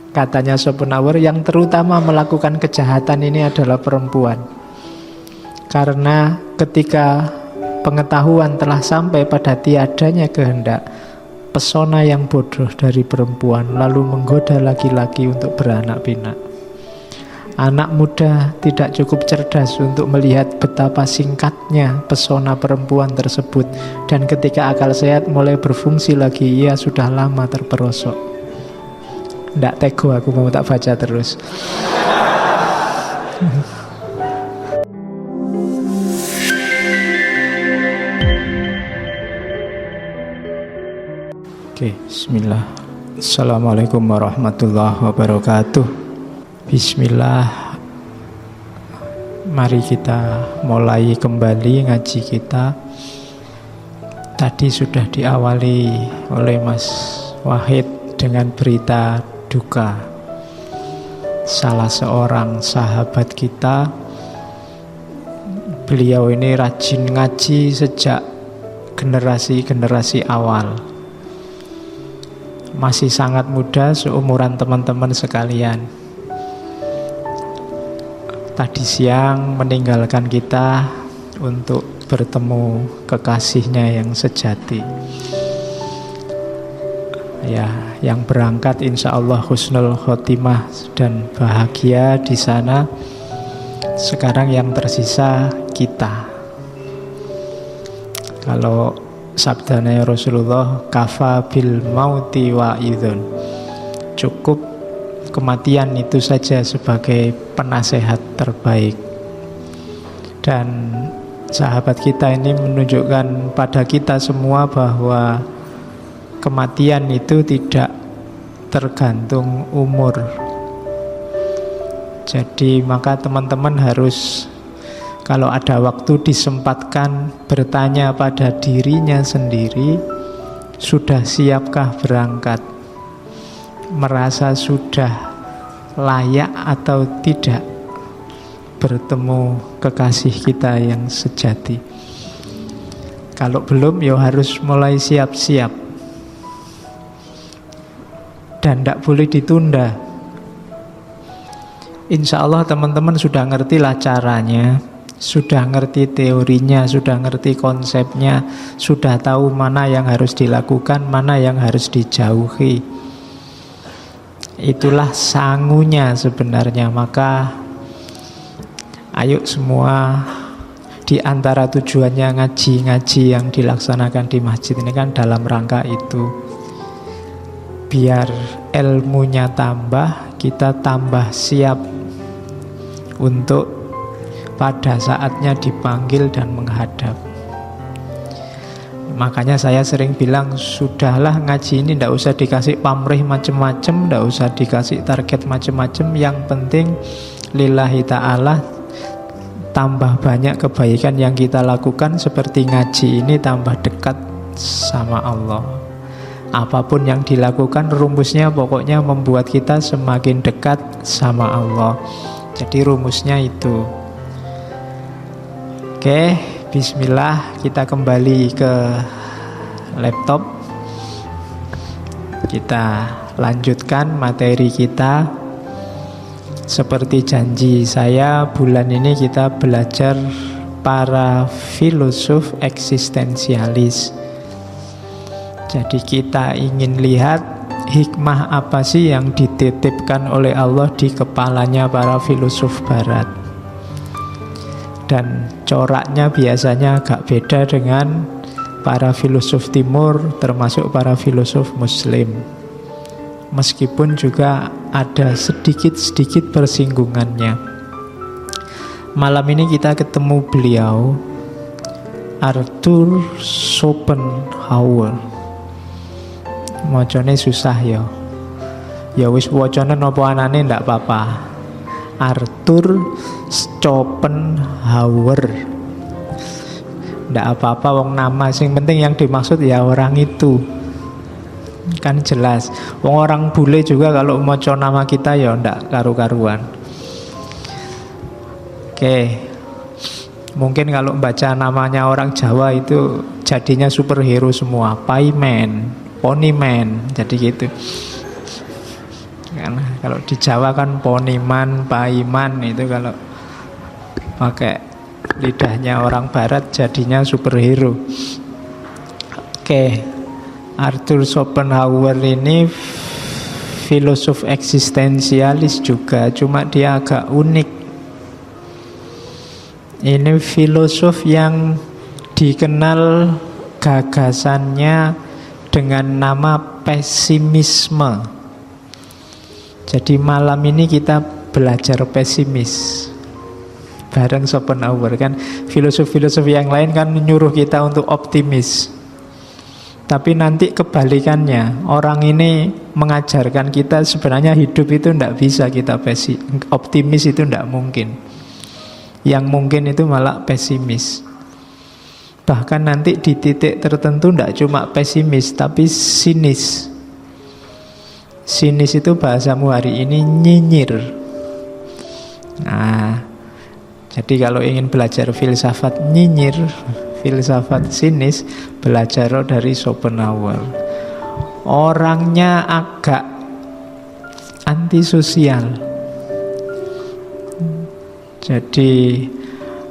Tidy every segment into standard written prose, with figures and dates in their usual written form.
Katanya Schopenhauer, yang terutama melakukan kejahatan ini adalah perempuan. Karena ketika pengetahuan telah sampai pada tiadanya kehendak, pesona yang bodoh dari perempuan lalu menggoda laki-laki untuk beranak pinak. Anak muda tidak cukup cerdas untuk melihat betapa singkatnya pesona perempuan tersebut, dan ketika akal sehat mulai berfungsi lagi, ia sudah lama terperosok. Nggak tego, aku mau tak baca terus. Oke, bismillah. Assalamualaikum warahmatullahi wabarakatuh. Bismillah. Mari kita mulai kembali ngaji kita. Tadi sudah diawali oleh Mas Wahid dengan berita duka. Salah seorang sahabat kita, beliau ini rajin ngaji sejak generasi-generasi awal. Masih sangat muda, seumuran teman-teman sekalian. Tadi siang meninggalkan kita untuk bertemu kekasihnya yang sejati. Ya, yang berangkat insya Allah husnul khotimah dan bahagia di sana. Sekarang yang tersisa kita. Kalau sabdanya Rasulullah, kafa bil mauti wa idhun, cukup kematian itu saja sebagai penasehat terbaik. Dan sahabat kita ini menunjukkan pada kita semua bahwa kematian itu tidak tergantung umur. Jadi maka teman-teman harus, kalau ada waktu, disempatkan bertanya pada dirinya sendiri, sudah siapkah berangkat? Merasa sudah layak atau tidak bertemu kekasih kita yang sejati? Kalau belum, ya harus mulai siap-siap. Dan tidak boleh ditunda. Insya Allah teman-teman sudah ngertilah caranya, sudah ngerti teorinya, sudah ngerti konsepnya, sudah tahu mana yang harus dilakukan, mana yang harus dijauhi. Itulah sangunya sebenarnya. Maka ayo semua, di antara tujuannya ngaji-ngaji yang dilaksanakan di masjid ini kan dalam rangka itu. Biar ilmunya tambah, kita tambah siap untuk pada saatnya dipanggil dan menghadap. Makanya saya sering bilang, sudahlah ngaji ini tidak usah dikasih pamrih macem-macem, tidak usah dikasih target macem-macem. Yang penting lillahi ta'ala, tambah banyak kebaikan yang kita lakukan. Seperti ngaji ini, tambah dekat sama Allah. Apapun yang dilakukan, rumusnya pokoknya membuat kita semakin dekat sama Allah. Jadi rumusnya itu. Oke, bismillah, kita kembali ke laptop. Kita lanjutkan materi kita. Seperti janji saya, bulan ini kita belajar para filosof eksistensialis. Jadi kita ingin lihat hikmah apa sih yang dititipkan oleh Allah di kepalanya para filosof barat. Dan coraknya biasanya agak beda dengan para filosof timur, termasuk para filosof muslim. Meskipun juga ada sedikit-sedikit persinggungannya. Malam ini kita ketemu beliau, Arthur Schopenhauer. Mocone susah ya. Ya wis wocone nopo anane ndak apa-apa. Arthur Schopenhauer. Ndak apa-apa wong nama, sing penting yang dimaksud ya orang itu. Kan jelas. Wong orang bule juga kalau maca nama kita ya ndak karu-karuan. Oke. Mungkin kalau baca namanya orang Jawa itu jadinya superhero semua. Paiman, Ponyman, jadi gitu. Karena kalau di Jawa kan poniman, paiman, itu kalau pakai lidahnya orang barat jadinya superhero. Oke, Arthur Schopenhauer ini filosof eksistensialis juga, cuma dia agak unik. Ini filosof yang dikenal gagasannya dengan nama pesimisme. Jadi malam ini kita belajar pesimis bareng Schopenhauer. Kan filosof-filosof yang lain kan menyuruh kita untuk optimis, tapi nanti kebalikannya. Orang ini mengajarkan kita sebenarnya hidup itu tidak bisa kita optimis, itu tidak mungkin. Yang mungkin itu malah pesimis. Bahkan nanti di titik tertentu tidak cuma pesimis, tapi sinis. Sinis itu bahasamu hari ini nyinyir. Nah, jadi kalau ingin belajar filsafat nyinyir, filsafat sinis, belajar dari Schopenhauer. Orangnya agak antisosial, jadi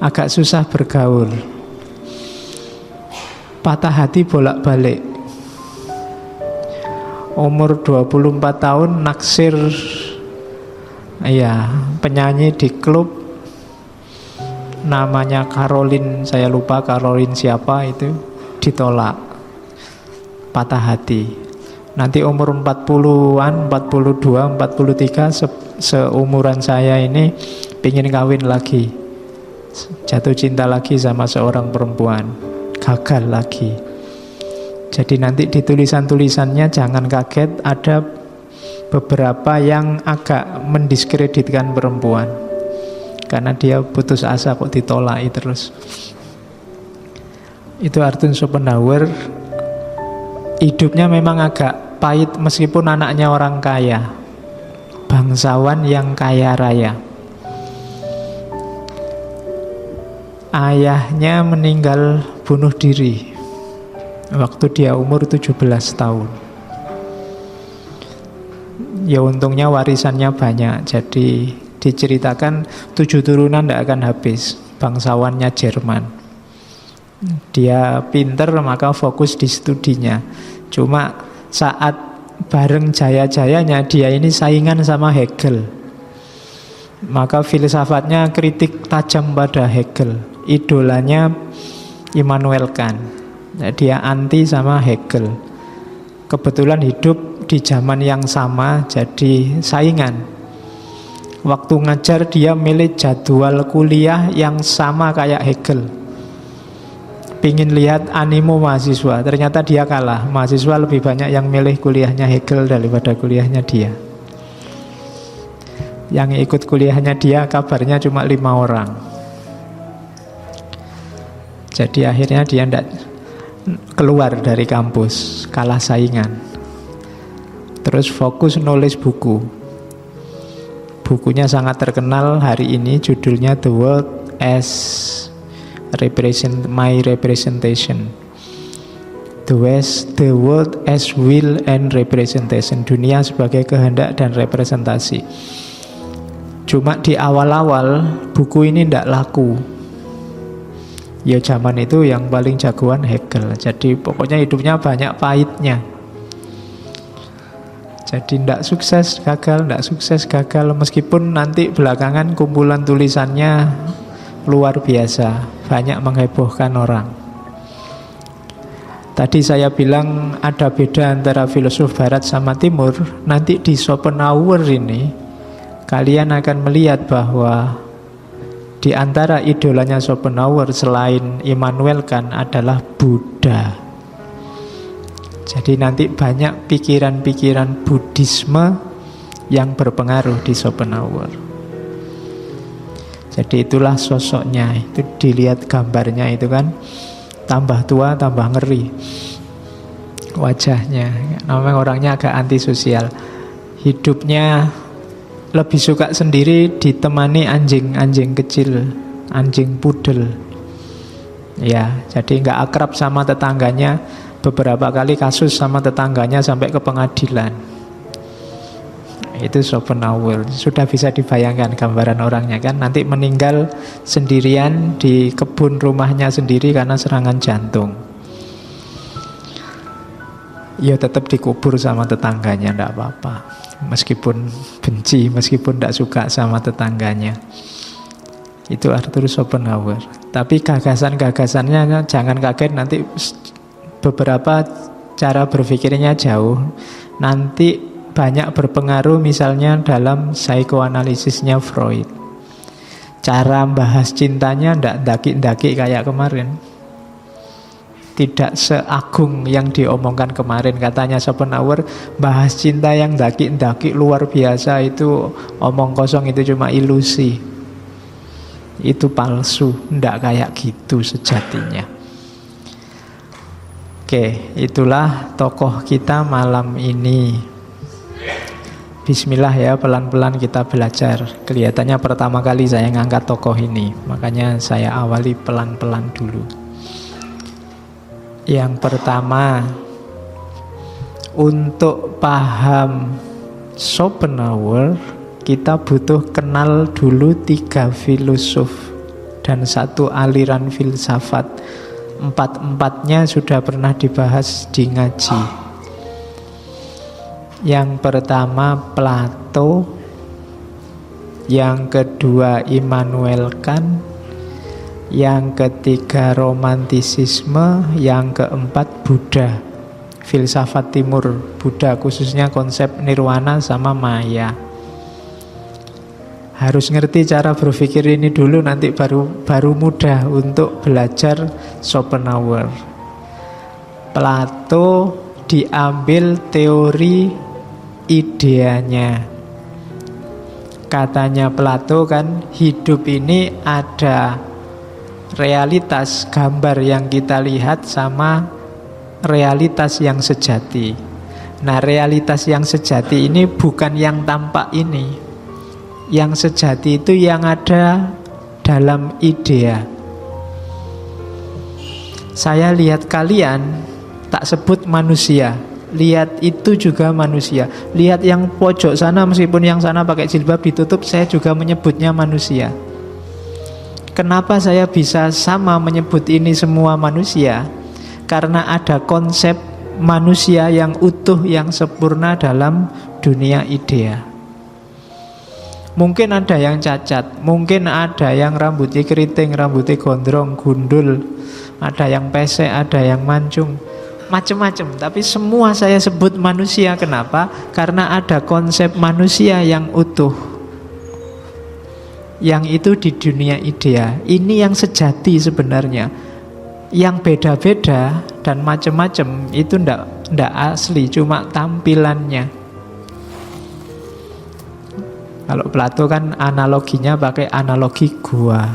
agak susah bergaul, patah hati bolak-balik. Umur 24 tahun naksir penyanyi di klub, namanya Caroline, saya lupa Caroline siapa itu, ditolak, patah hati. Nanti umur 40-an, 42, 43, seumuran saya ini pingin kawin lagi, jatuh cinta lagi sama seorang perempuan, gagal lagi. Jadi nanti di tulisan-tulisannya jangan kaget, ada beberapa yang agak mendiskreditkan perempuan karena dia putus asa kok ditolak terus. Itu Arthur Schopenhauer. Hidupnya memang agak pahit meskipun anaknya orang kaya, bangsawan yang kaya raya. Ayahnya meninggal bunuh diri waktu dia umur 17 tahun. Ya untungnya warisannya banyak, jadi diceritakan 7 turunan tidak akan habis. Bangsawannya Jerman. Dia pinter maka fokus di studinya. Cuma saat bareng jaya-jayanya dia ini saingan sama Hegel. Maka filsafatnya kritik tajam pada Hegel. Idolanya Immanuel Kant. Dia anti sama Hegel. Kebetulan hidup di zaman yang sama, jadi saingan. Waktu ngajar dia milih jadwal kuliah yang sama kayak Hegel. Pingin lihat animo mahasiswa, ternyata dia kalah. Mahasiswa lebih banyak yang milih kuliahnya Hegel daripada kuliahnya dia. Yang ikut kuliahnya dia kabarnya cuma 5 orang. Jadi akhirnya dia tidak keluar dari kampus, kalah saingan. Terus fokus nulis buku. Bukunya sangat terkenal hari ini, judulnya The World as My Representation. The World as Will and Representation. Dunia sebagai kehendak dan representasi. Cuma di awal-awal buku ini tidak laku. Ya zaman itu yang paling jagoan Hegel. Jadi pokoknya hidupnya banyak pahitnya. Jadi tidak sukses gagal. Meskipun nanti belakangan kumpulan tulisannya luar biasa, banyak menghebohkan orang. Tadi saya bilang ada beda antara filosof barat sama timur. Nanti di Schopenhauer ini kalian akan melihat bahwa di antara idolanya Schopenhauer selain Immanuel Kant adalah Buddha. Jadi nanti banyak pikiran-pikiran Buddhisme yang berpengaruh di Schopenhauer. Jadi itulah sosoknya. Itu dilihat gambarnya itu kan, tambah tua tambah ngeri wajahnya. Namanya orangnya agak antisosial. Hidupnya lebih suka sendiri ditemani anjing-anjing kecil, anjing pudel. Ya, jadi nggak akrab sama tetangganya. Beberapa kali kasus sama tetangganya sampai ke pengadilan. Itu Schopenhauer. Sudah bisa dibayangkan gambaran orangnya kan. Nanti meninggal sendirian di kebun rumahnya sendiri karena serangan jantung. Ya tetap dikubur sama tetangganya, tidak apa-apa. Meskipun benci, meskipun tidak suka sama tetangganya. Itu Arthur Schopenhauer. Tapi gagasan-gagasannya jangan kaget, nanti beberapa cara berpikirnya jauh. Nanti banyak berpengaruh misalnya dalam psikoanalisisnya Freud. Cara bahas cintanya tidak daki-daki kayak kemarin. Tidak seagung yang diomongkan kemarin. Katanya Schopenhauer, bahas cinta yang daki-daki luar biasa itu omong kosong, itu cuma ilusi. Itu palsu, tidak kayak gitu sejatinya. Oke, itulah tokoh kita malam ini. Bismillah ya, pelan-pelan kita belajar. Kelihatannya pertama kali saya ngangkat tokoh ini, makanya saya awali pelan-pelan dulu. Yang pertama, untuk paham Schopenhauer, kita butuh kenal dulu 3 filosof dan 1 aliran filsafat. 4-empatnya sudah pernah dibahas di ngaji. Yang pertama Plato, yang kedua Immanuel Kant, yang ketiga romantisisme, yang keempat Buddha, filsafat timur Buddha, khususnya konsep nirwana sama maya. Harus ngerti cara berpikir ini dulu, nanti baru mudah untuk belajar Schopenhauer. Plato diambil teori ideanya. Katanya Plato kan, hidup ini ada realitas, gambar yang kita lihat sama realitas yang sejati. Nah, realitas yang sejati ini bukan yang tampak ini. Yang sejati itu yang ada dalam idea. Saya lihat kalian, tak sebut manusia, lihat itu juga manusia. Lihat yang pojok sana, meskipun yang sana pakai jilbab ditutup, saya juga menyebutnya manusia. Kenapa saya bisa sama menyebut ini semua manusia? Karena ada konsep manusia yang utuh, yang sempurna dalam dunia idea. Mungkin ada yang cacat, mungkin ada yang rambutnya keriting, rambutnya gondrong, gundul, ada yang pesek, ada yang mancung, macam-macam. Tapi semua saya sebut manusia. Kenapa? Karena ada konsep manusia yang utuh, yang itu di dunia idea. Ini yang sejati sebenarnya. Yang beda-beda dan macam-macam itu ndak asli, cuma tampilannya. Kalau Plato kan analoginya pakai analogi gua.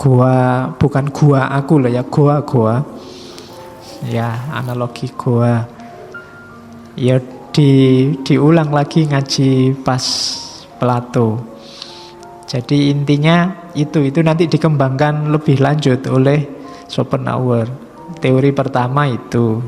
Gua bukan gua aku loh ya, gua. Ya, analogi gua. Ya diulang lagi ngaji pas Plato. Jadi intinya itu nanti dikembangkan lebih lanjut oleh Schopenhauer. Teori pertama itu.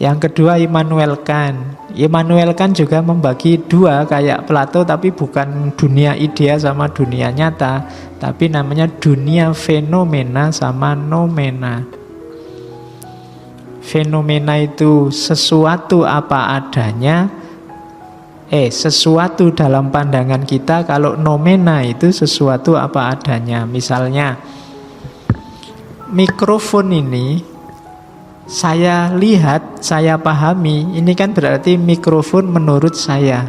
Yang kedua Immanuel Kant. Immanuel Kant juga membagi 2 kayak Plato, tapi bukan dunia idea sama dunia nyata, tapi namanya dunia fenomena sama nomena. Fenomena itu sesuatu apa adanya, sesuatu dalam pandangan kita. Kalau nomena itu sesuatu apa adanya. Misalnya mikrofon ini saya lihat, saya pahami, ini kan berarti mikrofon menurut saya.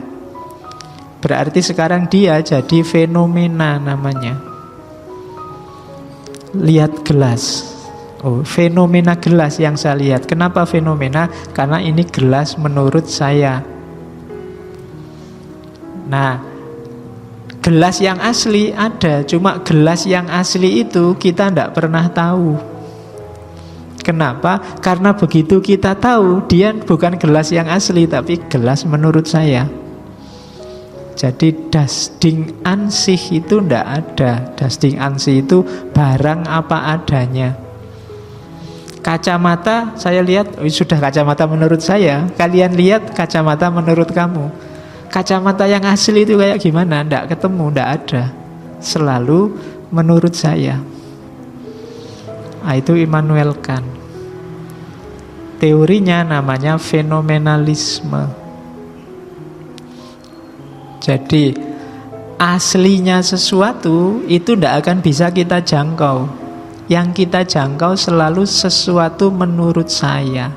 Berarti sekarang dia jadi fenomena namanya. Lihat gelas, fenomena gelas yang saya lihat. Kenapa fenomena? Karena ini gelas menurut saya. Nah, gelas yang asli ada, cuma gelas yang asli itu kita tidak pernah tahu. Kenapa? Karena begitu kita tahu, dia bukan gelas yang asli, tapi gelas menurut saya. Jadi das Ding an sich itu tidak ada. Das Ding an sich itu barang apa adanya. Kacamata saya lihat, sudah kacamata menurut saya. Kalian lihat kacamata menurut kamu. kacamata yang asli itu kayak gimana? Nggak ketemu, nggak ada. Selalu menurut saya. Nah, itu Immanuel Kant. Teorinya namanya fenomenalisme. Jadi aslinya sesuatu itu tidak akan bisa kita jangkau. Yang kita jangkau selalu sesuatu menurut saya.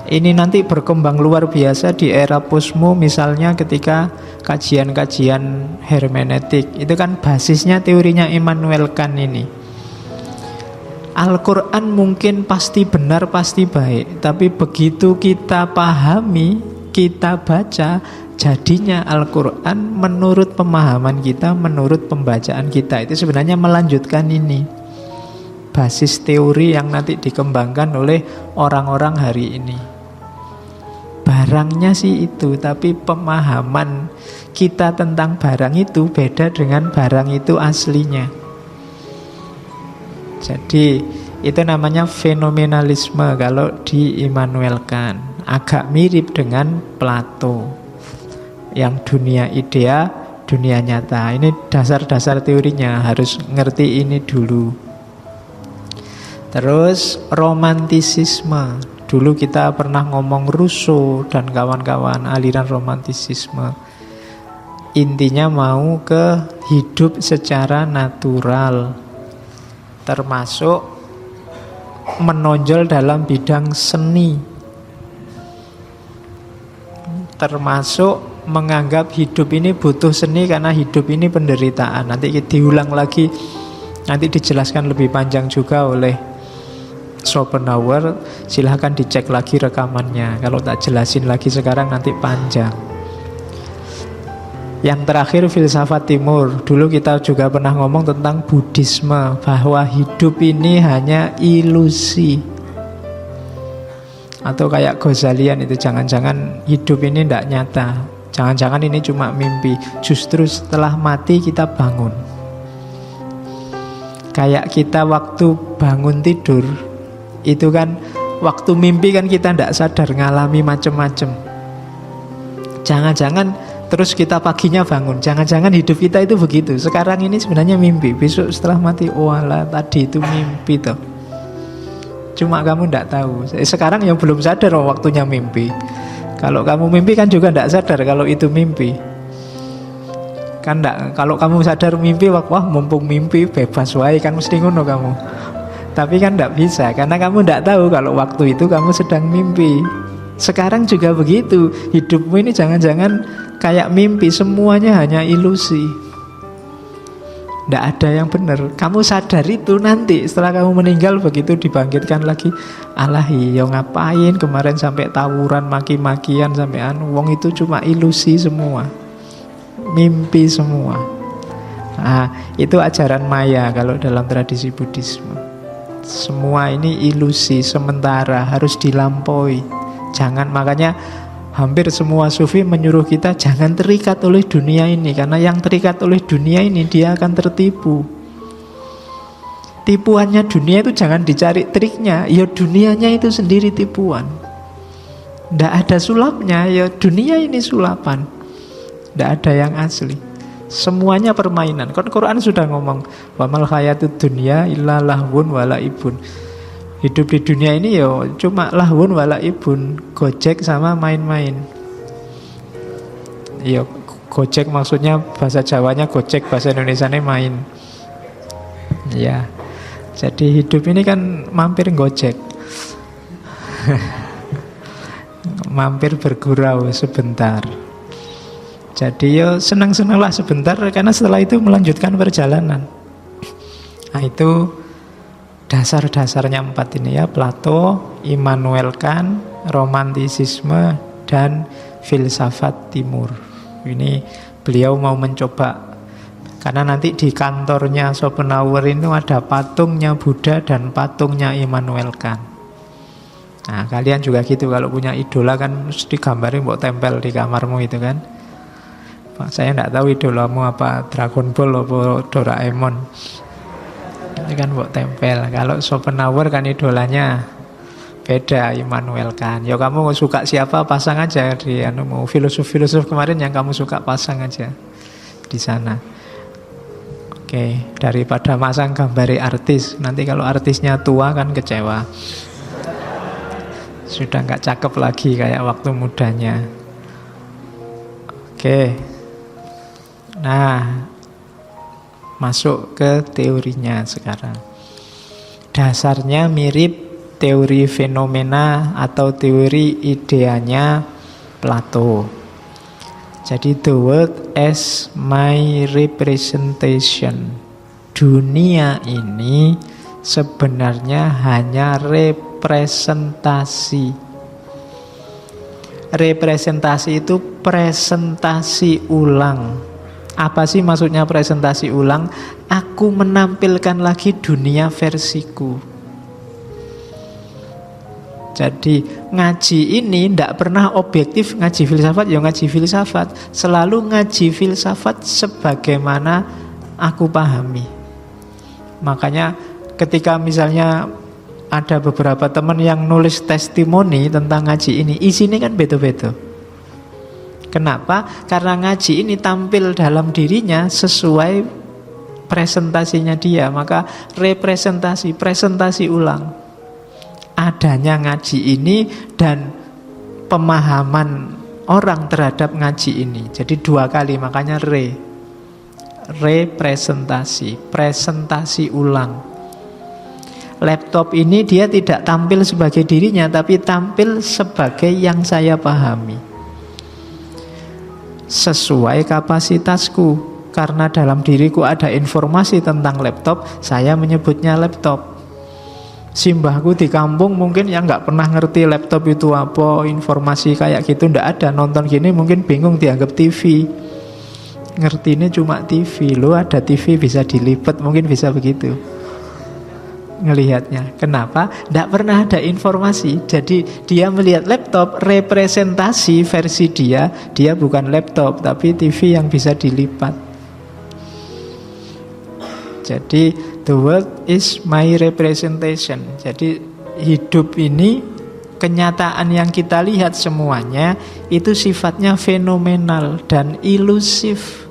Ini nanti berkembang luar biasa di era posmo, misalnya ketika kajian-kajian hermeneutik. Itu kan basisnya teorinya Immanuel Kant ini. Al-Quran mungkin pasti benar, pasti baik, tapi begitu kita pahami, kita baca, jadinya Al-Quran menurut pemahaman kita, menurut pembacaan kita. Itu sebenarnya melanjutkan ini, basis teori yang nanti dikembangkan oleh orang-orang hari ini. Barangnya sih itu, tapi pemahaman kita tentang barang itu beda dengan barang itu aslinya. Jadi itu namanya fenomenalisme kalau di Immanuel Kant. Agak mirip dengan Plato, yang dunia idea, dunia nyata. Ini dasar-dasar teorinya, harus ngerti ini dulu. Terus romantisisme. Dulu kita pernah ngomong Rousseau dan kawan-kawan, aliran romantisisme. Intinya mau ke hidup secara natural, termasuk menonjol dalam bidang seni, termasuk menganggap hidup ini butuh seni karena hidup ini penderitaan. Nanti diulang lagi, nanti dijelaskan lebih panjang juga oleh Schopenhauer. Silahkan dicek lagi rekamannya. Kalau tak jelasin lagi sekarang nanti panjang. Yang terakhir filsafat timur. Dulu kita juga pernah ngomong tentang Buddhisme, bahwa hidup ini hanya ilusi. Atau kayak Ghazalian itu, jangan-jangan hidup ini tidak nyata, jangan-jangan ini cuma mimpi. Justru setelah mati kita bangun. Kayak kita waktu bangun tidur, itu kan waktu mimpi kan kita tidak sadar, ngalami macam-macam. Jangan-jangan terus kita paginya bangun, jangan-jangan hidup kita itu begitu. Sekarang ini sebenarnya mimpi, besok setelah mati, walah tadi itu mimpi toh. Cuma kamu tidak tahu. Sekarang yang belum sadar waktunya mimpi. Kalau kamu mimpi kan juga tidak sadar kalau itu mimpi. Kan enggak, kalau kamu sadar mimpi, wah mumpung mimpi bebas wae kan mesti ngono kamu. Tapi kan tidak bisa, karena kamu tidak tahu kalau waktu itu kamu sedang mimpi. Sekarang juga begitu. Hidupmu ini jangan-jangan kayak mimpi, semuanya hanya ilusi. Tidak ada yang benar. Kamu sadar itu nanti setelah kamu meninggal, begitu dibangkitkan lagi. Alah iya ngapain kemarin sampai tawuran, maki-makian, sampai wong itu cuma ilusi semua, mimpi semua. Nah, itu ajaran Maya kalau dalam tradisi Buddhisme. Semua ini ilusi sementara, harus dilampaui. Jangan, makanya hampir semua sufi menyuruh kita jangan terikat oleh dunia ini, karena yang terikat oleh dunia ini dia akan tertipu. Tipuannya dunia itu jangan dicari triknya, ya dunianya itu sendiri tipuan. Tidak ada sulapnya, ya dunia ini sulapan. Tidak ada yang asli. Semuanya permainan. Kan Quran sudah ngomong, wa mal hayatud dunya illa lahwun wala ibun. Hidup di dunia ini ya cuma lahwun wala ibun, gojek sama main-main. Ya gojek maksudnya bahasa Jawanya gojek, bahasa Indonesianya main. Ya. Jadi hidup ini kan mampir gojek. Mampir bergurau sebentar. Jadi ya senang-senanglah sebentar, karena setelah itu melanjutkan perjalanan. Nah itu dasar-dasarnya 4 ini ya, Plato, Immanuel Kant, romantisisme, dan filsafat timur. Ini beliau mau mencoba, karena nanti di kantornya Schopenhauer itu ada patungnya Buddha dan patungnya Immanuel Kant. Nah kalian juga gitu, kalau punya idola kan mesti gambarnya buat tempel di kamarmu itu kan. Pak, saya tidak tahu idolamu apa, Dragon Ball atau Doraemon. Ini kan buat tempel. Kalau Schopenhauer kan idolanya Beda Immanuel Kant. Ya kamu suka siapa pasang aja di mau filosof-filosof kemarin yang kamu suka pasang aja di sana. Oke, daripada masang gambari artis, nanti kalau artisnya tua kan kecewa. Sudah nggak cakep lagi kayak waktu mudanya. Oke. Nah, masuk ke teorinya sekarang. Dasarnya mirip teori fenomena atau teori ideanya Plato. Jadi the world as my representation. Dunia ini sebenarnya hanya representasi. Representasi itu presentasi ulang. Apa sih maksudnya presentasi ulang? Aku menampilkan lagi dunia versiku. Jadi ngaji ini tidak pernah objektif. Ngaji filsafat ya ngaji filsafat, selalu ngaji filsafat sebagaimana aku pahami. Makanya ketika misalnya ada beberapa teman yang nulis testimoni tentang ngaji ini, isinya kan beda-beda. Kenapa? Karena ngaji ini tampil dalam dirinya sesuai presentasinya dia. Maka representasi, presentasi ulang adanya ngaji ini dan pemahaman orang terhadap ngaji ini. Jadi dua kali, makanya representasi, presentasi ulang. Laptop ini dia tidak tampil sebagai dirinya, tapi tampil sebagai yang saya pahami sesuai kapasitasku. Karena dalam diriku ada informasi tentang laptop, saya menyebutnya laptop. Simbahku di kampung mungkin yang nggak pernah ngerti laptop itu apa, informasi kayak gitu ndak ada. Nonton gini mungkin bingung, dianggap TV. Ngertinya cuma TV. Lo ada TV bisa dilipat, mungkin bisa begitu ngelihatnya. Kenapa? Ndak pernah ada informasi. Jadi dia melihat laptop, representasi versi dia bukan laptop tapi TV yang bisa dilipat. Jadi the world is my representation. Jadi hidup ini, kenyataan yang kita lihat semuanya itu sifatnya fenomenal dan ilusif.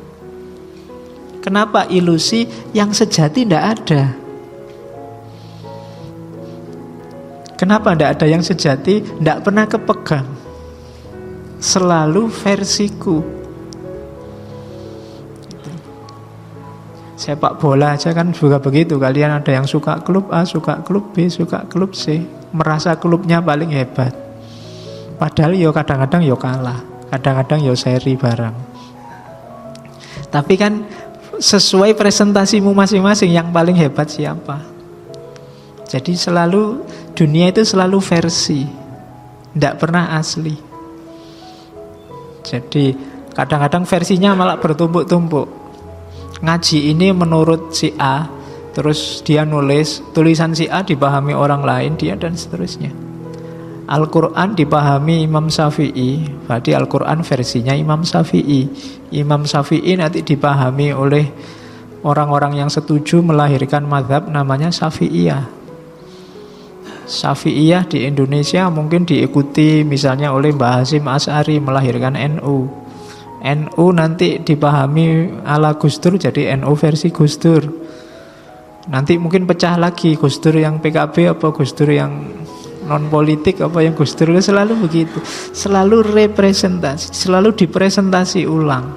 Kenapa ilusi? Yang sejati tidak ada. Kenapa tidak ada yang sejati? Tidak pernah kepegang. Selalu versiku. Sepak bola aja kan juga begitu. Kalian ada yang suka klub A, suka klub B, suka klub C, merasa klubnya paling hebat. Padahal yo kadang-kadang yo kalah, kadang-kadang yo seri bareng. Tapi kan sesuai presentasimu masing-masing, yang paling hebat siapa. Jadi selalu dunia itu selalu versi, tidak pernah asli. Jadi kadang-kadang versinya malah bertumpuk-tumpuk. Ngaji ini menurut si A, terus dia nulis, tulisan si A dipahami orang lain, dia dan seterusnya. Al-Quran dipahami Imam Syafi'i, berarti Al-Quran versinya Imam Syafi'i. Imam Syafi'i nanti dipahami oleh orang-orang yang setuju melahirkan mazhab namanya Syafi'iyah. Syafi'iyah di Indonesia mungkin diikuti misalnya oleh Mbah Hasyim Asy'ari melahirkan NU. NU nanti dipahami ala Gus Dur jadi NU versi Gus Dur. Nanti mungkin pecah lagi, Gus Dur yang PKB apa Gus Dur yang non politik apa yang Gus Dur. Selalu begitu, selalu representasi, selalu dipresentasi ulang.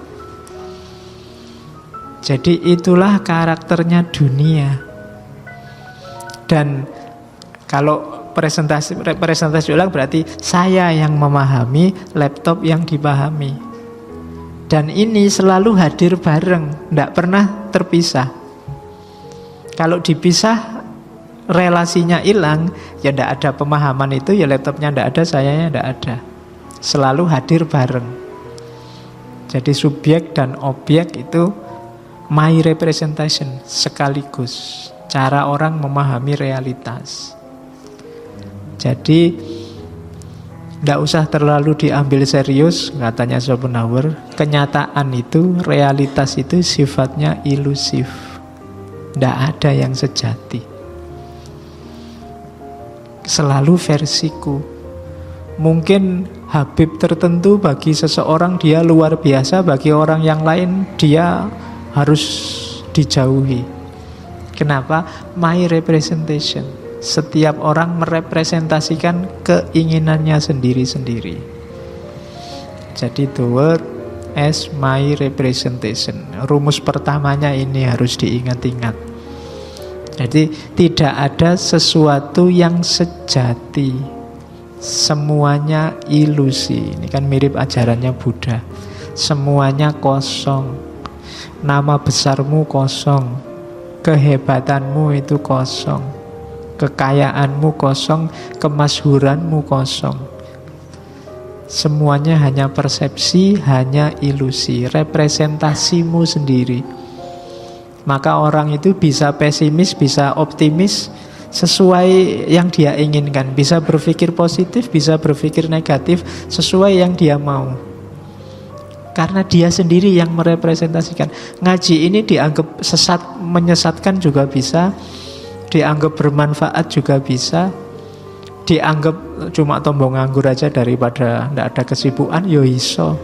Jadi itulah karakternya dunia. Dan kalau presentasi ulang berarti saya yang memahami, laptop yang dipahami. Dan ini selalu hadir bareng, tidak pernah terpisah. Kalau dipisah, relasinya hilang, ya tidak ada pemahaman itu, ya laptopnya tidak ada, sayanya tidak ada. Selalu hadir bareng. Jadi subjek dan objek itu my representation sekaligus. Cara orang memahami realitas. Jadi tidak usah terlalu diambil serius, katanya Schopenhauer. Kenyataan itu, realitas itu sifatnya ilusif. 'Tidak ada yang sejati. selalu versiku. Mungkin Habib tertentu bagi seseorang dia luar biasa, bagi orang yang lain dia harus dijauhi. Kenapa? My representation. Setiap orang merepresentasikan keinginannya sendiri-sendiri. Jadi the word as my representation. Rumus pertamanya ini harus diingat-ingat. Jadi tidak ada sesuatu yang sejati. Semuanya ilusi. Ini kan mirip ajarannya Buddha. Semuanya kosong. Nama besarmu kosong. Kehebatanmu itu kosong. Kekayaanmu kosong. Kemasyhuranmu kosong. Semuanya hanya persepsi, hanya ilusi. Representasimu sendiri. Maka orang itu bisa pesimis, bisa optimis sesuai yang dia inginkan. Bisa berpikir positif, bisa berpikir negatif, sesuai yang dia mau. Karena dia sendiri yang merepresentasikan. Ngaji ini dianggap sesat, menyesatkan juga bisa, dianggap bermanfaat juga bisa, dianggap cuma tombong nganggur aja daripada tidak ada kesibukan, yo iso.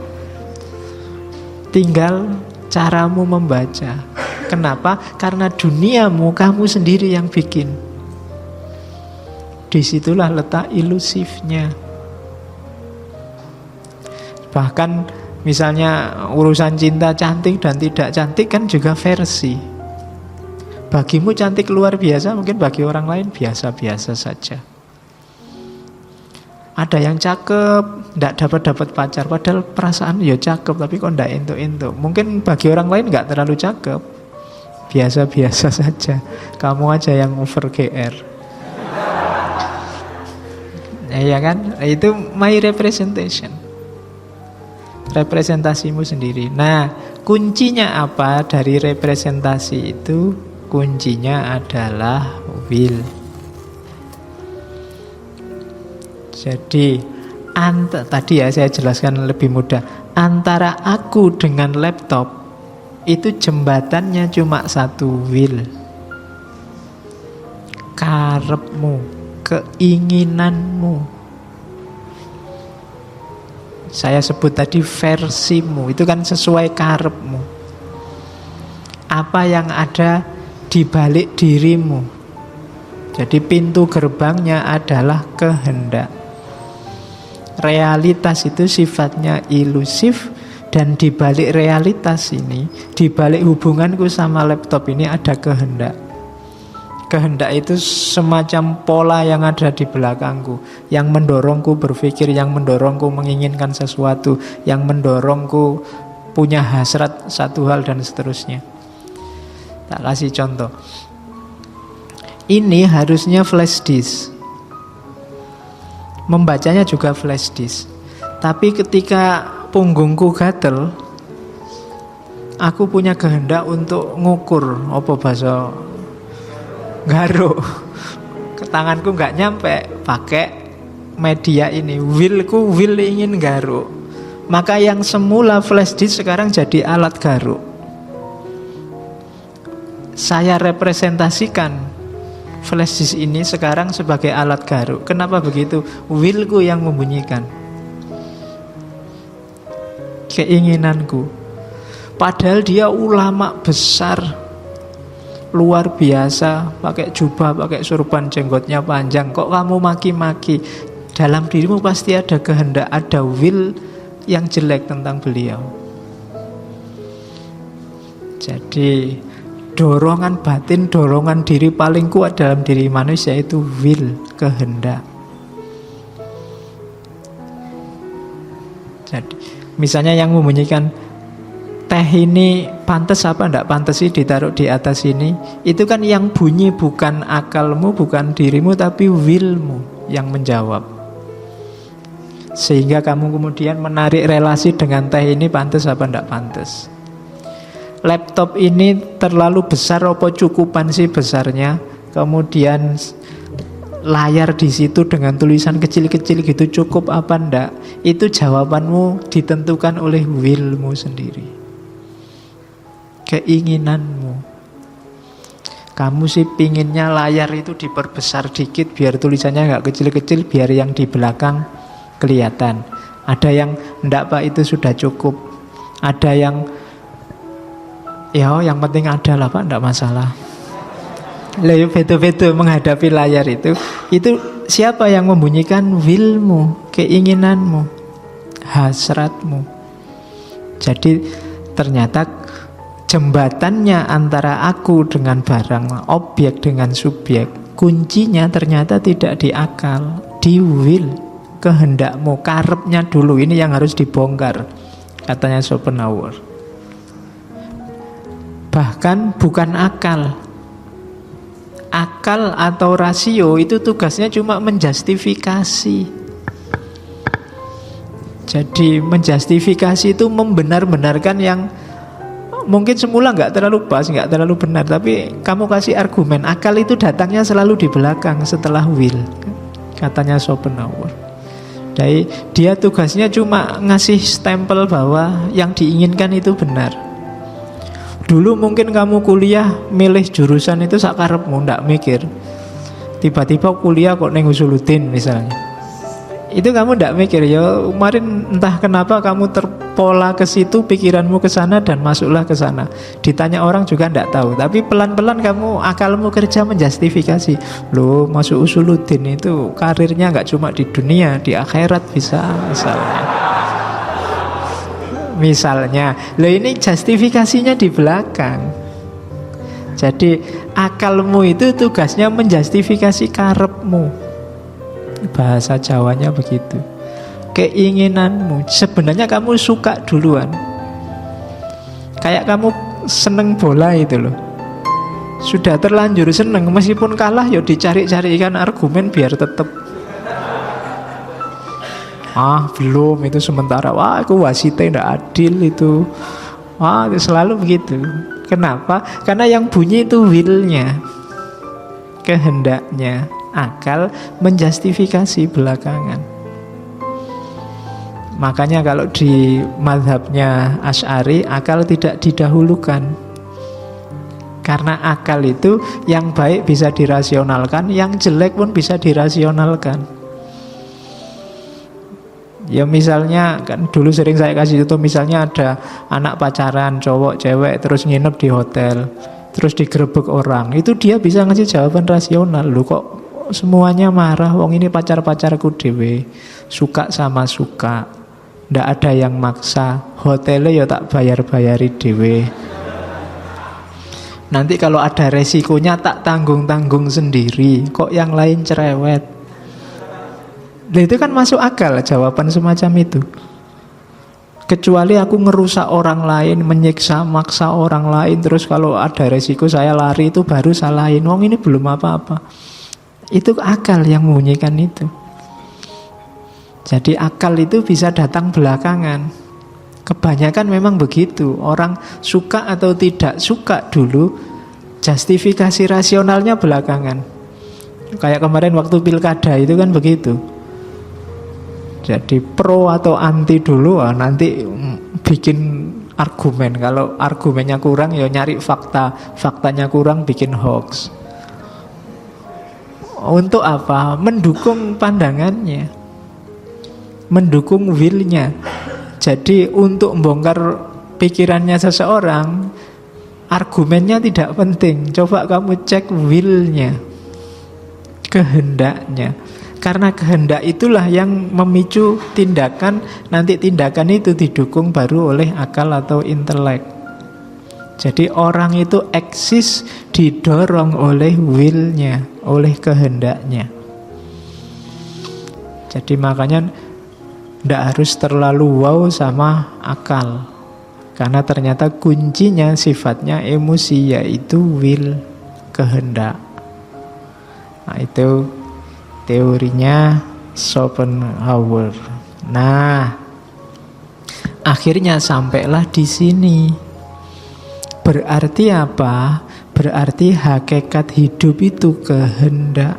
Tinggal caramu membaca. Kenapa? Karena duniamu kamu sendiri yang bikin. Disitulah letak ilusifnya. Bahkan misalnya urusan cinta, cantik dan tidak cantik kan juga versi. Bagimu cantik luar biasa, mungkin bagi orang lain biasa-biasa saja. Ada yang cakep, tidak dapat pacar, padahal perasaan ya cakep, tapi kok tidak entuk-entuk. Mungkin bagi orang lain nggak terlalu cakep, biasa-biasa saja. Kamu aja yang over GR. Ya kan? Itu my representation. Representasimu sendiri. Nah, kuncinya apa dari representasi itu? Kuncinya adalah will. Jadi tadi ya saya jelaskan lebih mudah. Antara aku dengan laptop itu jembatannya cuma satu, will. Karepmu, keinginanmu. Saya sebut tadi versimu, itu kan sesuai karepmu. Apa yang ada di balik dirimu. Jadi pintu gerbangnya adalah kehendak. Realitas itu sifatnya ilusif, dan di balik realitas ini, di balik hubunganku sama laptop ini ada kehendak. Kehendak itu semacam pola yang ada di belakangku, yang mendorongku berpikir, yang mendorongku menginginkan sesuatu, yang mendorongku punya hasrat satu hal dan seterusnya. Tak kasih contoh. Ini harusnya flash disk. Membacanya juga flash disk. Tapi ketika punggungku gatel, aku punya kehendak untuk ngukur apa bahasa garuk. Tanganku nggak nyampe, pakai media ini. Will ingin garuk. Maka yang semula flash disk sekarang jadi alat garuk. Saya representasikan flash disk ini sekarang sebagai alat garuk. Kenapa begitu? Willku yang membunyikan, keinginanku. Padahal dia ulama besar, luar biasa, pakai jubah, pakai surban, jenggotnya panjang. Kok kamu maki-maki? Dalam dirimu pasti ada kehendak, ada will yang jelek tentang beliau. Jadi dorongan batin, dorongan diri paling kuat dalam diri manusia itu will, kehendak. Jadi misalnya yang membunyikan teh ini pantas apa enggak pantas sih ditaruh di atas ini, itu kan yang bunyi bukan akalmu, bukan dirimu, tapi willmu yang menjawab. Sehingga kamu kemudian menarik relasi dengan teh ini pantas apa enggak pantas. Laptop ini terlalu besar apa cukupan sih besarnya? Kemudian layar di situ dengan tulisan kecil-kecil gitu cukup apa enggak? Itu jawabanmu ditentukan oleh willmu sendiri, keinginanmu. Kamu sih pinginnya layar itu diperbesar dikit biar tulisannya nggak kecil-kecil, biar yang di belakang kelihatan. Ada yang enggak Pak, itu sudah cukup. Ada yang ya yang penting ada lah Pak, enggak masalah. Lah beda-beda menghadapi layar itu. Itu siapa yang membunyikan? Willmu, keinginanmu, hasratmu. Jadi ternyata jembatannya antara aku dengan barang, objek dengan subjek, kuncinya ternyata tidak di akal, di will, kehendakmu, karepnya dulu. Ini yang harus dibongkar, katanya Schopenhauer. Bahkan bukan akal. Akal atau rasio itu tugasnya cuma menjustifikasi. Jadi menjustifikasi itu membenar-benarkan yang mungkin semula nggak terlalu pas, nggak terlalu benar, tapi kamu kasih argumen. Akal itu datangnya selalu di belakang setelah will, katanya Schopenhauer. Jadi dia tugasnya cuma ngasih stempel bahwa yang diinginkan itu benar. Dulu mungkin kamu kuliah milih jurusan itu sakarepmu, ndak mikir. Tiba-tiba kuliah kok neng Usuluddin misalnya. Itu kamu ndak mikir, ya kemarin entah kenapa kamu terpola ke situ, pikiranmu ke sana dan masuklah ke sana. Ditanya orang juga ndak tahu, tapi pelan-pelan kamu akalmu kerja menjustifikasi. Loh, masuk Usuluddin itu karirnya nggak cuma di dunia, di akhirat bisa misalnya. Loh, ini justifikasinya di belakang. Jadi akalmu itu tugasnya menjustifikasi karepmu. Bahasa Jawanya begitu. Keinginanmu. Sebenarnya kamu suka duluan. Kayak kamu seneng bola itu loh. Sudah terlanjur seneng, meskipun kalah ya dicari-carikan argumen biar tetap. Belum, itu sementara. Wah, aku wasitnya tidak adil itu. Itu selalu begitu. Kenapa? Karena yang bunyi itu willnya, kehendaknya. Akal menjustifikasi belakangan. Makanya kalau di mazhabnya Asy'ari, akal tidak didahulukan. Karena akal itu yang baik bisa dirasionalkan, yang jelek pun bisa dirasionalkan. Ya misalnya, kan dulu sering saya kasih itu, misalnya ada anak pacaran, cowok, cewek, terus nginep di hotel, terus digerebek orang. Itu dia bisa ngasih jawaban rasional. Loh, kok semuanya marah, wong ini pacar-pacarku dewe, suka sama suka, ndak ada yang maksa, hotelnya ya tak bayar-bayari dewe. Nanti kalau ada resikonya tak tanggung-tanggung sendiri, kok yang lain cerewet. Nah, itu kan masuk akal jawaban semacam itu. Kecuali aku ngerusak orang lain, menyiksa, maksa orang lain, terus kalau ada resiko saya lari, itu baru salahin. Wong ini belum apa-apa. Itu akal yang membunyikan itu. Jadi akal itu bisa datang belakangan. Kebanyakan memang begitu. Orang suka atau tidak suka dulu, justifikasi rasionalnya belakangan. Kayak kemarin waktu pilkada itu kan begitu. Jadi pro atau anti dulu, nanti bikin argumen. Kalau argumennya kurang ya nyari fakta, faktanya kurang bikin hoax. Untuk apa? Mendukung pandangannya, mendukung willnya. Jadi untuk membongkar pikirannya seseorang, argumennya tidak penting. Coba kamu cek willnya, kehendaknya. Karena kehendak itulah yang memicu tindakan. Nanti tindakan itu didukung baru oleh akal atau intelek. Jadi orang itu eksis didorong oleh willnya, oleh kehendaknya. Jadi makanya tidak harus terlalu wow sama akal. Karena ternyata kuncinya sifatnya emosi, yaitu will, kehendak. Nah, itu teorinya Schopenhauer. Nah, akhirnya sampailah di sini. Berarti apa? Berarti hakikat hidup itu kehendak.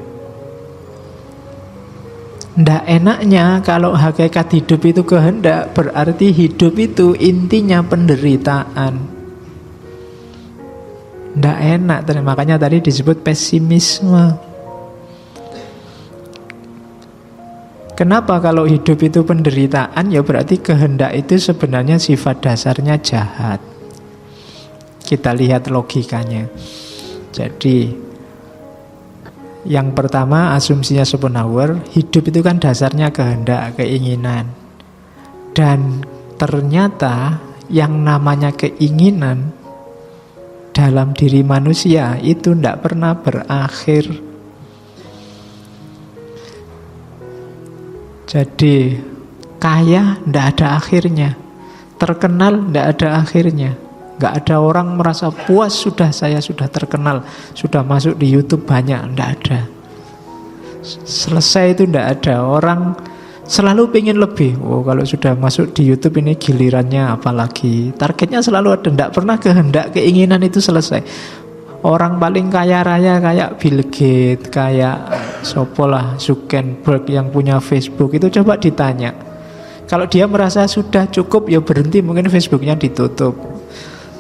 Ndak enaknya kalau hakikat hidup itu kehendak, berarti hidup itu intinya penderitaan. Nggak enak, makanya tadi disebut pesimisme. Kenapa kalau hidup itu penderitaan? Ya berarti kehendak itu sebenarnya sifat dasarnya jahat. Kita lihat logikanya. Jadi yang pertama asumsinya Schopenhauer, hidup itu kan dasarnya kehendak, keinginan. Dan ternyata yang namanya keinginan dalam diri manusia itu tidak pernah berakhir. Jadi kaya tidak ada akhirnya, terkenal tidak ada akhirnya. Nggak ada orang merasa puas saya sudah terkenal, sudah masuk di YouTube banyak, tidak ada. Selesai itu tidak ada. Orang selalu pengen lebih. Kalau sudah masuk di YouTube ini gilirannya apalagi. Targetnya selalu ada, tidak pernah kehendak, keinginan itu selesai. Orang paling kaya raya kayak Bill Gates, kayak sopolah Zuckerberg yang punya Facebook itu coba ditanya. Kalau dia merasa sudah cukup ya berhenti, mungkin Facebooknya ditutup,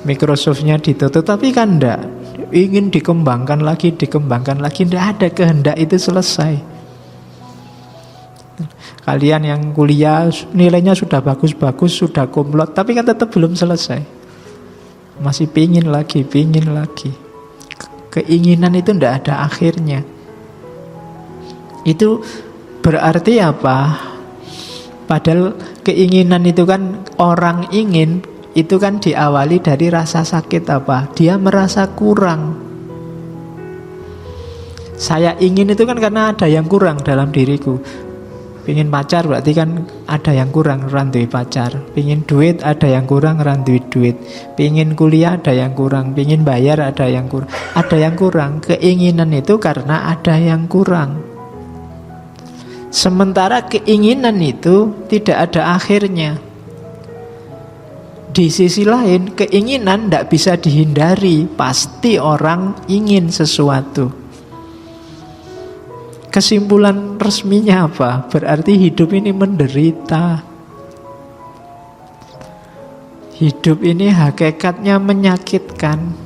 Microsoftnya ditutup, tapi kan enggak, ingin dikembangkan lagi, enggak ada kehendak itu selesai. Kalian yang kuliah nilainya sudah bagus-bagus, sudah kumlot, tapi kan tetap belum selesai, masih pingin lagi. Keinginan itu enggak ada akhirnya. Itu berarti apa? Padahal keinginan itu kan orang ingin, itu kan diawali dari rasa sakit apa? Dia merasa kurang. Saya ingin itu kan karena ada yang kurang dalam diriku. Pingin pacar berarti kan ada yang kurang, randui pacar. Pingin duit ada yang kurang, randui duit. Pingin kuliah ada yang kurang, pingin bayar ada yang kurang. Ada yang kurang. Keinginan itu karena ada yang kurang. Sementara keinginan itu tidak ada akhirnya. Di sisi lain, keinginan tidak bisa dihindari. Pasti orang ingin sesuatu. Kesimpulan resminya apa? Berarti hidup ini menderita. Hidup ini hakikatnya menyakitkan.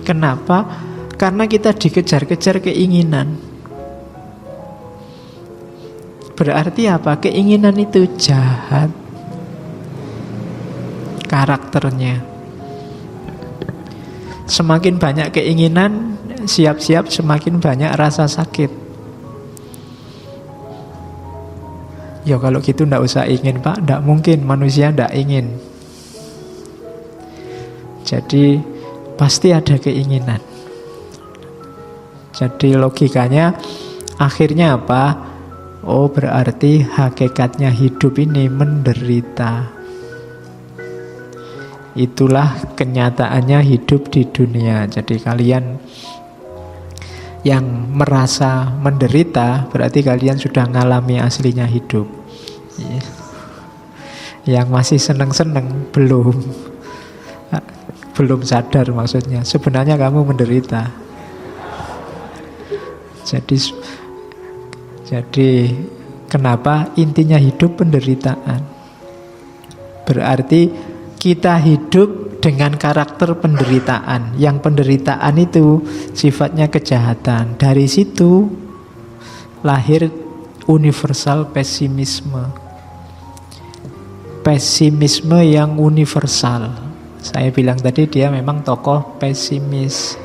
Kenapa? Karena kita dikejar-kejar keinginan. Berarti apa? Keinginan itu jahat karakternya. Semakin banyak keinginan, siap-siap semakin banyak rasa sakit. Ya kalau gitu ndak usah ingin Pak, ndak mungkin manusia ndak ingin. Jadi pasti ada keinginan. Jadi logikanya akhirnya apa? Oh berarti hakikatnya hidup ini menderita. Itulah kenyataannya hidup di dunia. Jadi kalian yang merasa menderita berarti kalian sudah mengalami aslinya hidup. Yang masih seneng-seneng belum sadar maksudnya. Sebenarnya kamu menderita. Jadi kenapa intinya hidup penderitaan? Berarti kita hidup dengan karakter penderitaan. Yang penderitaan itu sifatnya kejahatan. Dari situ lahir universal pesimisme. Pesimisme yang universal. Saya bilang tadi dia memang tokoh pesimis.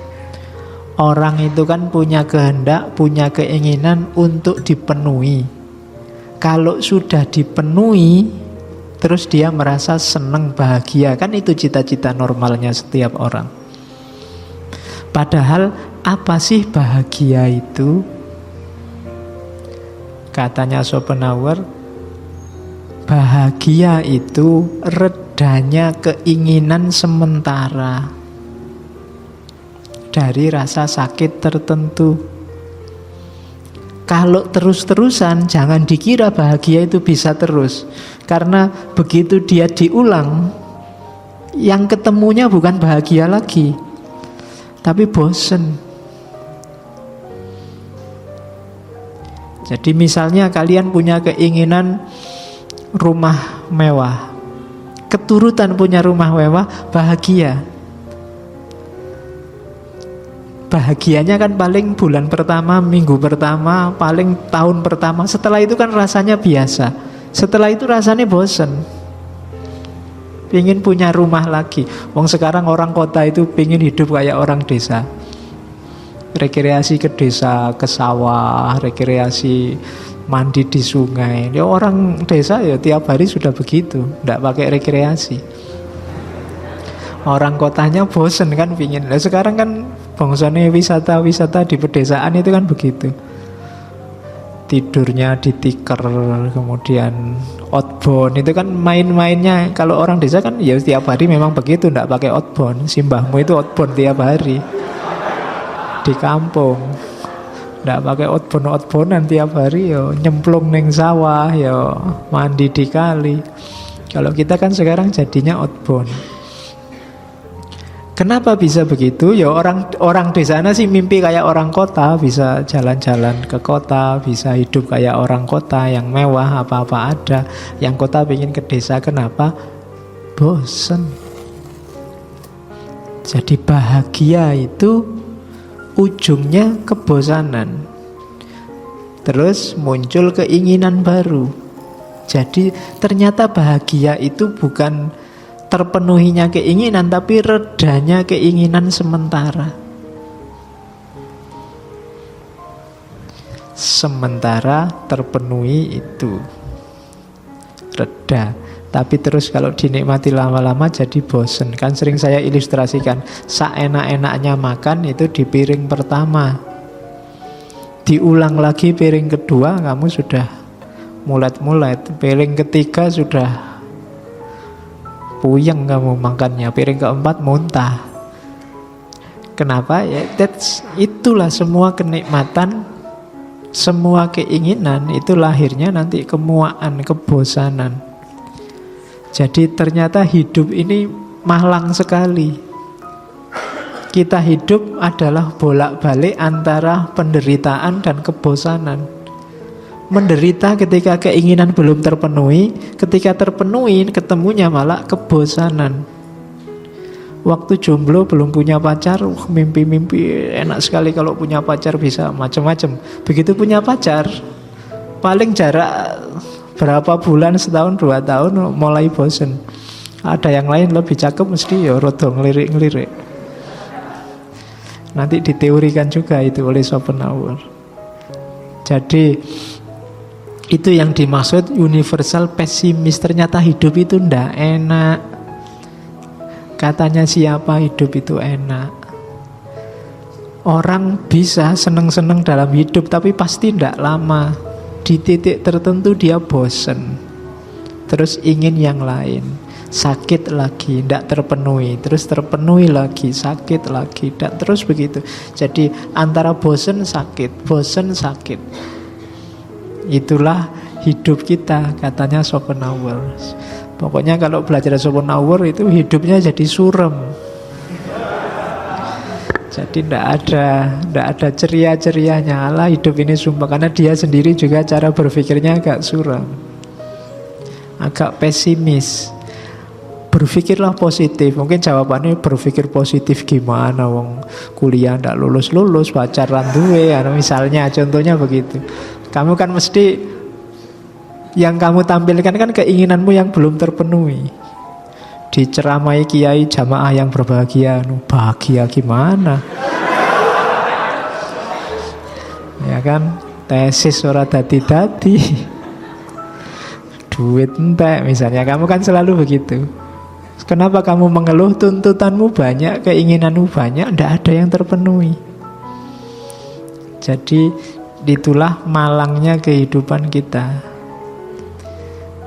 Orang itu kan punya kehendak, punya keinginan untuk dipenuhi. Kalau sudah dipenuhi, terus dia merasa senang, bahagia. Kan itu cita-cita normalnya setiap orang. Padahal apa sih bahagia itu? Katanya Schopenhauer, bahagia itu redanya keinginan sementara dari rasa sakit tertentu. Kalau terus-terusan, jangan dikira bahagia itu bisa terus. Karena begitu dia diulang, yang ketemunya bukan bahagia lagi, tapi bosen. Jadi misalnya kalian punya keinginan rumah mewah, keturutan punya rumah mewah, bahagia. bahagianya kan paling bulan pertama, minggu pertama, paling tahun pertama. Setelah itu kan rasanya biasa. Setelah itu rasanya bosen. Pingin punya rumah lagi. Wong sekarang orang kota itu pingin hidup kayak orang desa. Rekreasi ke desa, ke sawah, rekreasi mandi di sungai. Ya orang desa ya tiap hari sudah begitu, tidak pakai rekreasi. Orang kotanya bosen kan pingin. Nah, sekarang kan bangsane wisata-wisata di pedesaan itu kan begitu. Tidurnya di tikar, kemudian outbound itu kan main-mainnya. Kalau orang desa kan ya setiap hari memang begitu, tidak pakai outbound. Simbahmu itu outbound tiap hari di kampung, tidak pakai outbound-outboundan tiap hari ya nyemplung neng sawah, ya mandi di kali. Kalau kita kan sekarang jadinya outbound. Kenapa bisa begitu? Ya orang di sana sih mimpi kayak orang kota, bisa jalan-jalan ke kota, bisa hidup kayak orang kota yang mewah, apa-apa ada. Yang kota pengen ke desa, kenapa? Bosen. Jadi bahagia itu ujungnya kebosanan. Terus muncul keinginan baru. Jadi ternyata bahagia itu bukan terpenuhinya keinginan, tapi redanya keinginan sementara. Sementara terpenuhi itu reda, tapi terus kalau dinikmati lama-lama jadi bosen. Kan sering saya ilustrasikan, seenak-enaknya makan itu di piring pertama, diulang lagi piring kedua kamu sudah mulet-mulet, piring ketiga sudah puyeng kamu makannya, piring keempat muntah. Kenapa? Ya itulah semua kenikmatan, semua keinginan itu lahirnya nanti kemuaan, kebosanan. Jadi ternyata hidup ini malang sekali. Kita hidup adalah bolak-balik antara penderitaan dan kebosanan. Menderita ketika keinginan belum terpenuhi, ketika terpenuhi ketemunya malah kebosanan. Waktu jomblo belum punya pacar, mimpi-mimpi enak sekali kalau punya pacar bisa macam-macam. Begitu punya pacar, paling jarak berapa bulan, setahun, 2 tahun mulai bosen. Ada yang lain lebih cakep mesti ya rodo ngelirik-ngelirik. Nanti diteorikan juga itu oleh Schopenhauer. Jadi itu yang dimaksud universal pesimis. Ternyata hidup itu ndak enak. Katanya siapa hidup itu enak? Orang bisa seneng-seneng dalam hidup, tapi pasti ndak lama. Di titik tertentu dia bosen, terus ingin yang lain. Sakit lagi, ndak terpenuhi, terus terpenuhi lagi, sakit lagi, dan terus begitu. Jadi antara bosen sakit, bosen sakit. Itulah hidup kita, katanya Schopenhauer. Pokoknya kalau belajar Schopenhauer itu hidupnya jadi surem. Jadi tidak ada ceria-cerianya. Allah, hidup ini sumpah. Karena dia sendiri juga cara berpikirnya agak suram, agak pesimis. Berpikirlah positif. Mungkin jawabannya berpikir positif gimana, wong kuliah ndak lulus-lulus, pacaran duwe, misalnya contohnya begitu. Kamu kan mesti yang kamu tampilkan kan keinginanmu yang belum terpenuhi. Diceramai kiai jamaah yang berbahagia, bahagia gimana? Ya kan, tesis ora dadi-dadi. Duit entek misalnya, kamu kan selalu begitu. Kenapa kamu mengeluh? Tuntutanmu banyak, keinginanmu banyak, ndak ada yang terpenuhi. Jadi itulah malangnya kehidupan kita.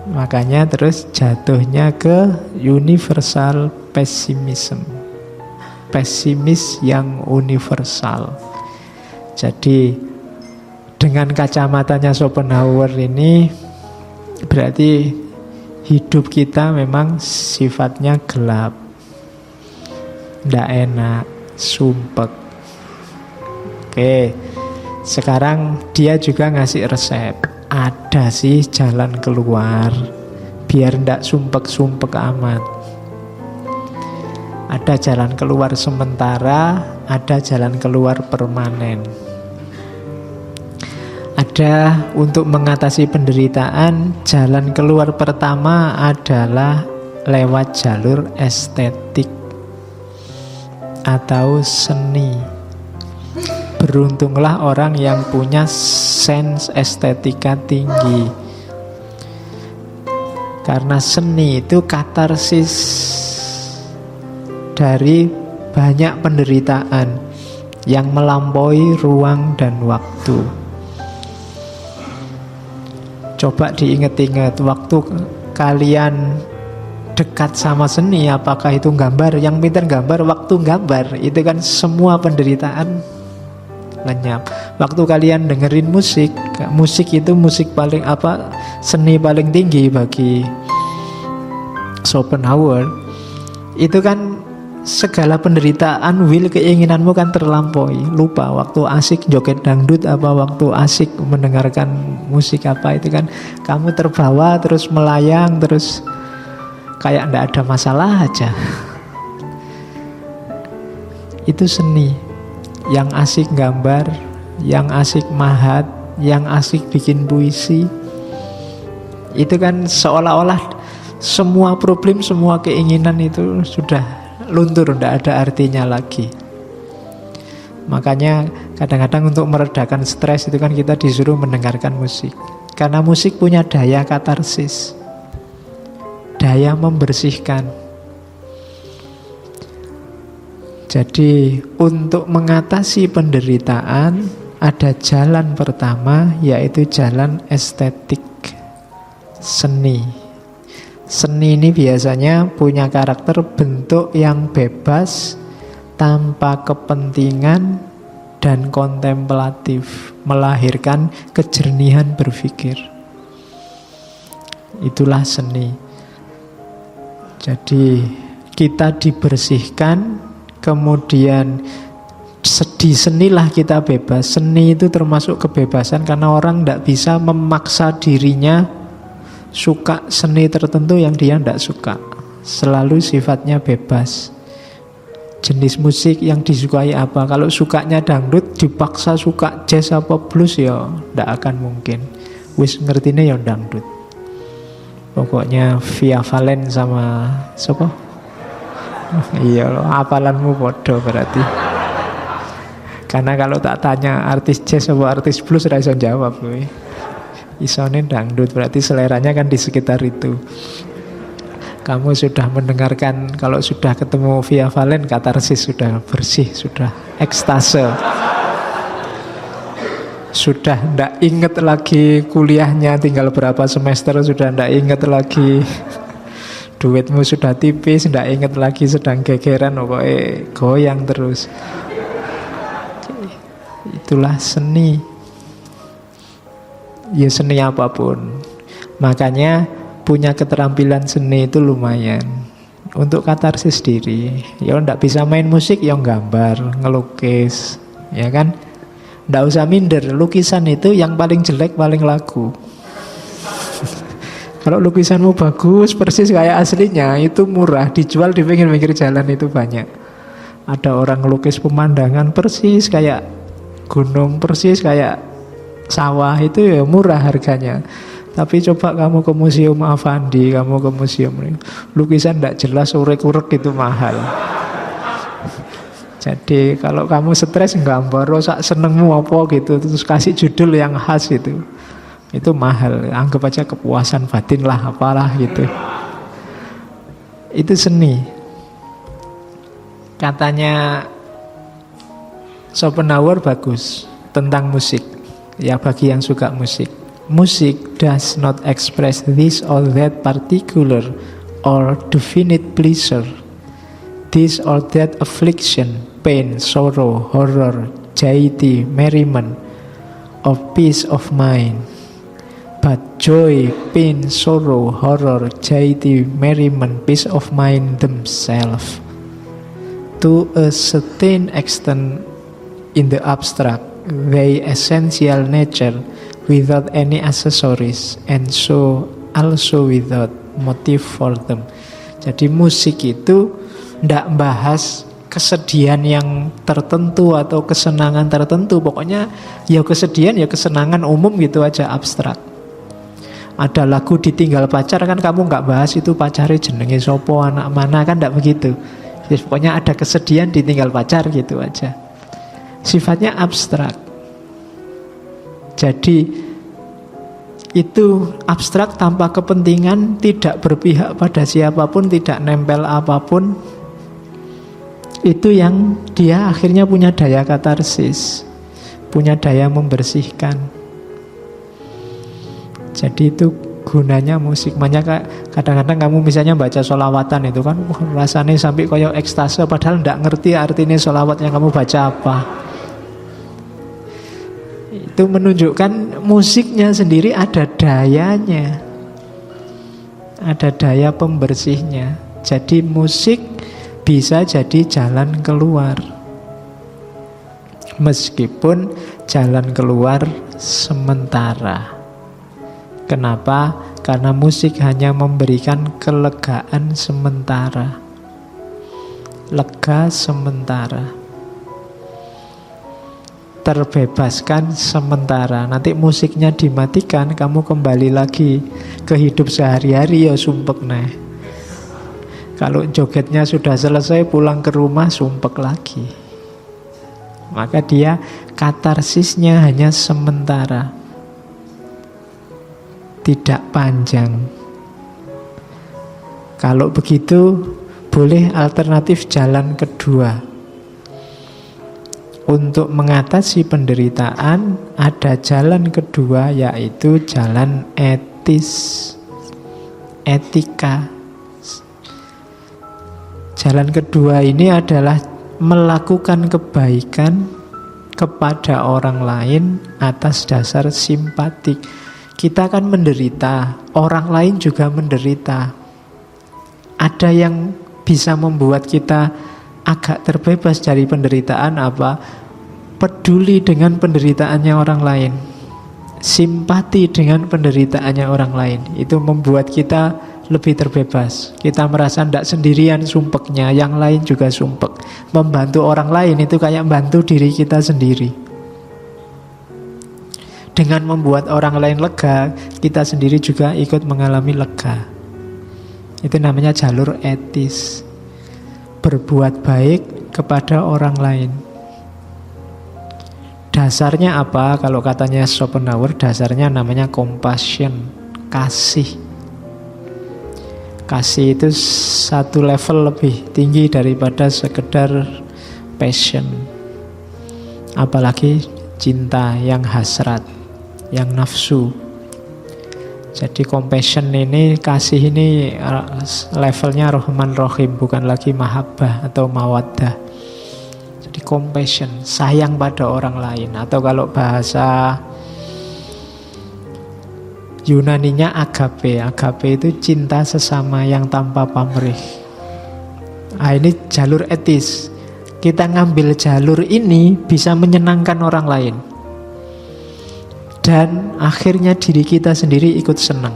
Makanya terus jatuhnya ke universal pessimism. Pesimis yang universal. Jadi dengan kacamatanya Schopenhauer ini berarti hidup kita memang sifatnya gelap, ndak enak, sumpek. Oke. Sekarang dia juga ngasih resep. Ada sih jalan keluar, biar ndak sumpek-sumpek amat. Ada jalan keluar sementara, ada jalan keluar permanen. Ada untuk mengatasi penderitaan, jalan keluar pertama adalah lewat jalur estetik atau seni. Beruntunglah orang yang punya sense estetika tinggi. Karena seni itu katarsis dari banyak penderitaan yang melampaui ruang dan waktu. Coba diingat-ingat, waktu kalian dekat sama seni, apakah itu gambar, yang pintar gambar, waktu gambar, itu kan semua penderitaan lenyap. Waktu kalian dengerin musik, musik itu musik paling seni paling tinggi bagi Schopenhauer, itu kan segala penderitaan, keinginanmu kan terlampaui. Lupa waktu asik joget dangdut apa, waktu asik mendengarkan musik apa, itu kan kamu terbawa terus melayang terus kayak ndak ada masalah aja. Itu seni. Yang asik gambar, yang asik mahat, yang asik bikin puisi, itu kan seolah-olah semua problem, semua keinginan itu sudah luntur, tidak ada artinya lagi. Makanya kadang-kadang untuk meredakan stres itu kan kita disuruh mendengarkan musik. Karena musik punya daya katarsis, daya membersihkan. Jadi untuk mengatasi penderitaan ada jalan pertama, yaitu jalan estetik, seni. Seni ini biasanya punya karakter bentuk yang bebas, tanpa kepentingan dan kontemplatif, melahirkan kejernihan berpikir. Itulah seni. Jadi kita dibersihkan, kemudian di senilah kita bebas. Seni itu termasuk kebebasan karena orang tidak bisa memaksa dirinya suka seni tertentu yang dia tidak suka. Selalu sifatnya bebas. Jenis musik yang disukai apa? Kalau sukanya dangdut dipaksa suka jazz apa blues, ya tidak akan mungkin. Wis ngertine ya dangdut. Pokoknya Via Valen sama siapa? Iya loh, hafalanmu bodoh berarti. Karena kalau tak tanya artis jazz apa artis blues, ora iso jawab kowe. Isone dangdut, berarti seleranya kan di sekitar itu. Kamu sudah mendengarkan, kalau sudah ketemu Via Valen, katarsis, sudah bersih, sudah ekstase. Sudah ndak inget lagi kuliahnya tinggal berapa semester, sudah ndak inget lagi duitmu sudah tipis, ndak inget lagi sedang gegeran, pokoknya goyang terus. Itulah seni. Ya seni apapun. Makanya punya keterampilan seni itu lumayan untuk katarsis diri. Ya ndak bisa main musik, ya gambar, ngelukis, ya kan? Ndak usah minder, lukisan itu yang paling jelek paling laku. Kalau lukisanmu bagus, persis kayak aslinya, itu murah, dijual di pinggir-pinggir jalan itu banyak. Ada orang ngelukis pemandangan persis kayak gunung, persis kayak sawah, itu ya murah harganya. Tapi coba kamu ke Museum Affandi, kamu ke museum, lukisan tidak jelas, urek-urek, itu mahal. Jadi kalau kamu stres gambar, sak senengmu apa gitu, terus kasih judul yang khas itu mahal. Anggap aja kepuasan batin lah, apalah gitu. Itu seni. Katanya Schopenhauer bagus tentang musik. Ya bagi yang suka musik, music does not express this or that particular or definite pleasure, this or that affliction, pain, sorrow, horror, gaiety, merriment, or peace of mind. But joy, pain, sorrow, horror, gaiety, merriment, peace of mind themselves, to a certain extent in the abstract, they essential nature without any accessories, and so also without motive for them. Jadi musik itu ndak bahas kesedihan yang tertentu atau kesenangan tertentu. Pokoknya ya kesedihan ya kesenangan umum gitu aja, abstrak. Ada lagu ditinggal pacar kan kamu nggak bahas itu pacarnya jenenge sopo, anak mana, kan nggak begitu. Ya, pokoknya ada kesedihan ditinggal pacar gitu aja. Sifatnya abstrak. Jadi itu abstrak tanpa kepentingan, tidak berpihak pada siapapun, tidak nempel apapun. Itu yang dia akhirnya punya daya katarsis, punya daya membersihkan. Jadi itu gunanya musik. Makanya kadang-kadang kamu misalnya baca sholawatan itu kan rasanya sampai koyo ekstase, padahal tidak ngerti artinya sholawat yang kamu baca apa. Itu menunjukkan musiknya sendiri ada dayanya, ada daya pembersihnya. Jadi musik bisa jadi jalan keluar, meskipun jalan keluar sementara. Kenapa? Karena musik hanya memberikan kelegaan sementara, lega sementara, terbebaskan sementara. Nanti musiknya dimatikan, kamu kembali lagi ke hidup sehari-hari ya sumpek nih. Kalau jogetnya sudah selesai, pulang ke rumah sumpek lagi. Maka dia katarsisnya hanya sementara, tidak panjang. Kalau begitu boleh alternatif jalan kedua. Untuk mengatasi penderitaan ada jalan kedua, yaitu jalan etis, etika. Jalan kedua ini adalah melakukan kebaikan kepada orang lain atas dasar simpatik. Kita kan menderita, orang lain juga menderita. Ada yang bisa membuat kita agak terbebas dari penderitaan apa? Peduli dengan penderitaannya orang lain, simpati dengan penderitaannya orang lain. Itu membuat kita lebih terbebas. Kita merasa tidak sendirian sumpeknya, yang lain juga sumpek. Membantu orang lain itu kayak membantu diri kita sendiri. Dengan membuat orang lain lega, kita sendiri juga ikut mengalami lega. Itu namanya jalur etis. Berbuat baik kepada orang lain. Dasarnya apa? Kalau katanya Schopenhauer, dasarnya namanya compassion, kasih. Kasih itu satu level lebih tinggi daripada sekedar passion. Apalagi cinta yang hasrat, yang nafsu. Jadi compassion ini, kasih ini levelnya Rahman Rahim, bukan lagi mahabbah atau mawaddah. Jadi compassion, sayang pada orang lain. Atau kalau bahasa Yunaninya agape. Agape itu cinta sesama yang tanpa pamrih. Nah, ini jalur etis. Kita ngambil jalur ini bisa menyenangkan orang lain. Dan akhirnya diri kita sendiri ikut senang,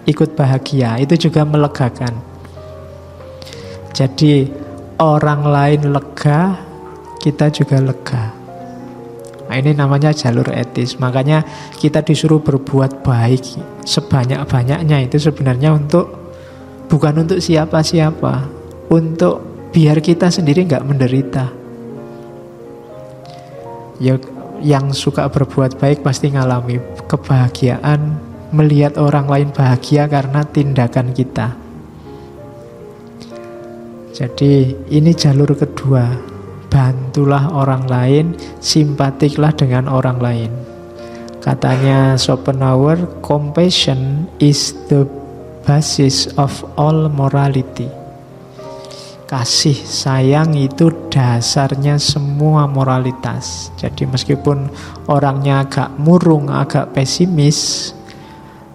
ikut bahagia. Itu juga melegakan. Jadi orang lain lega, kita juga lega. Nah, ini namanya jalur etis. Makanya kita disuruh berbuat baik sebanyak-banyaknya. Itu sebenarnya bukan untuk siapa-siapa, untuk biar kita sendiri nggak menderita. Ya, yang suka berbuat baik pasti ngalami kebahagiaan melihat orang lain bahagia karena tindakan kita. Jadi ini jalur kedua. Bantulah orang lain, simpatiklah dengan orang lain. Katanya Schopenhauer, compassion is the basis of all morality. Kasih sayang itu dasarnya semua moralitas. Jadi meskipun orangnya agak murung, agak pesimis,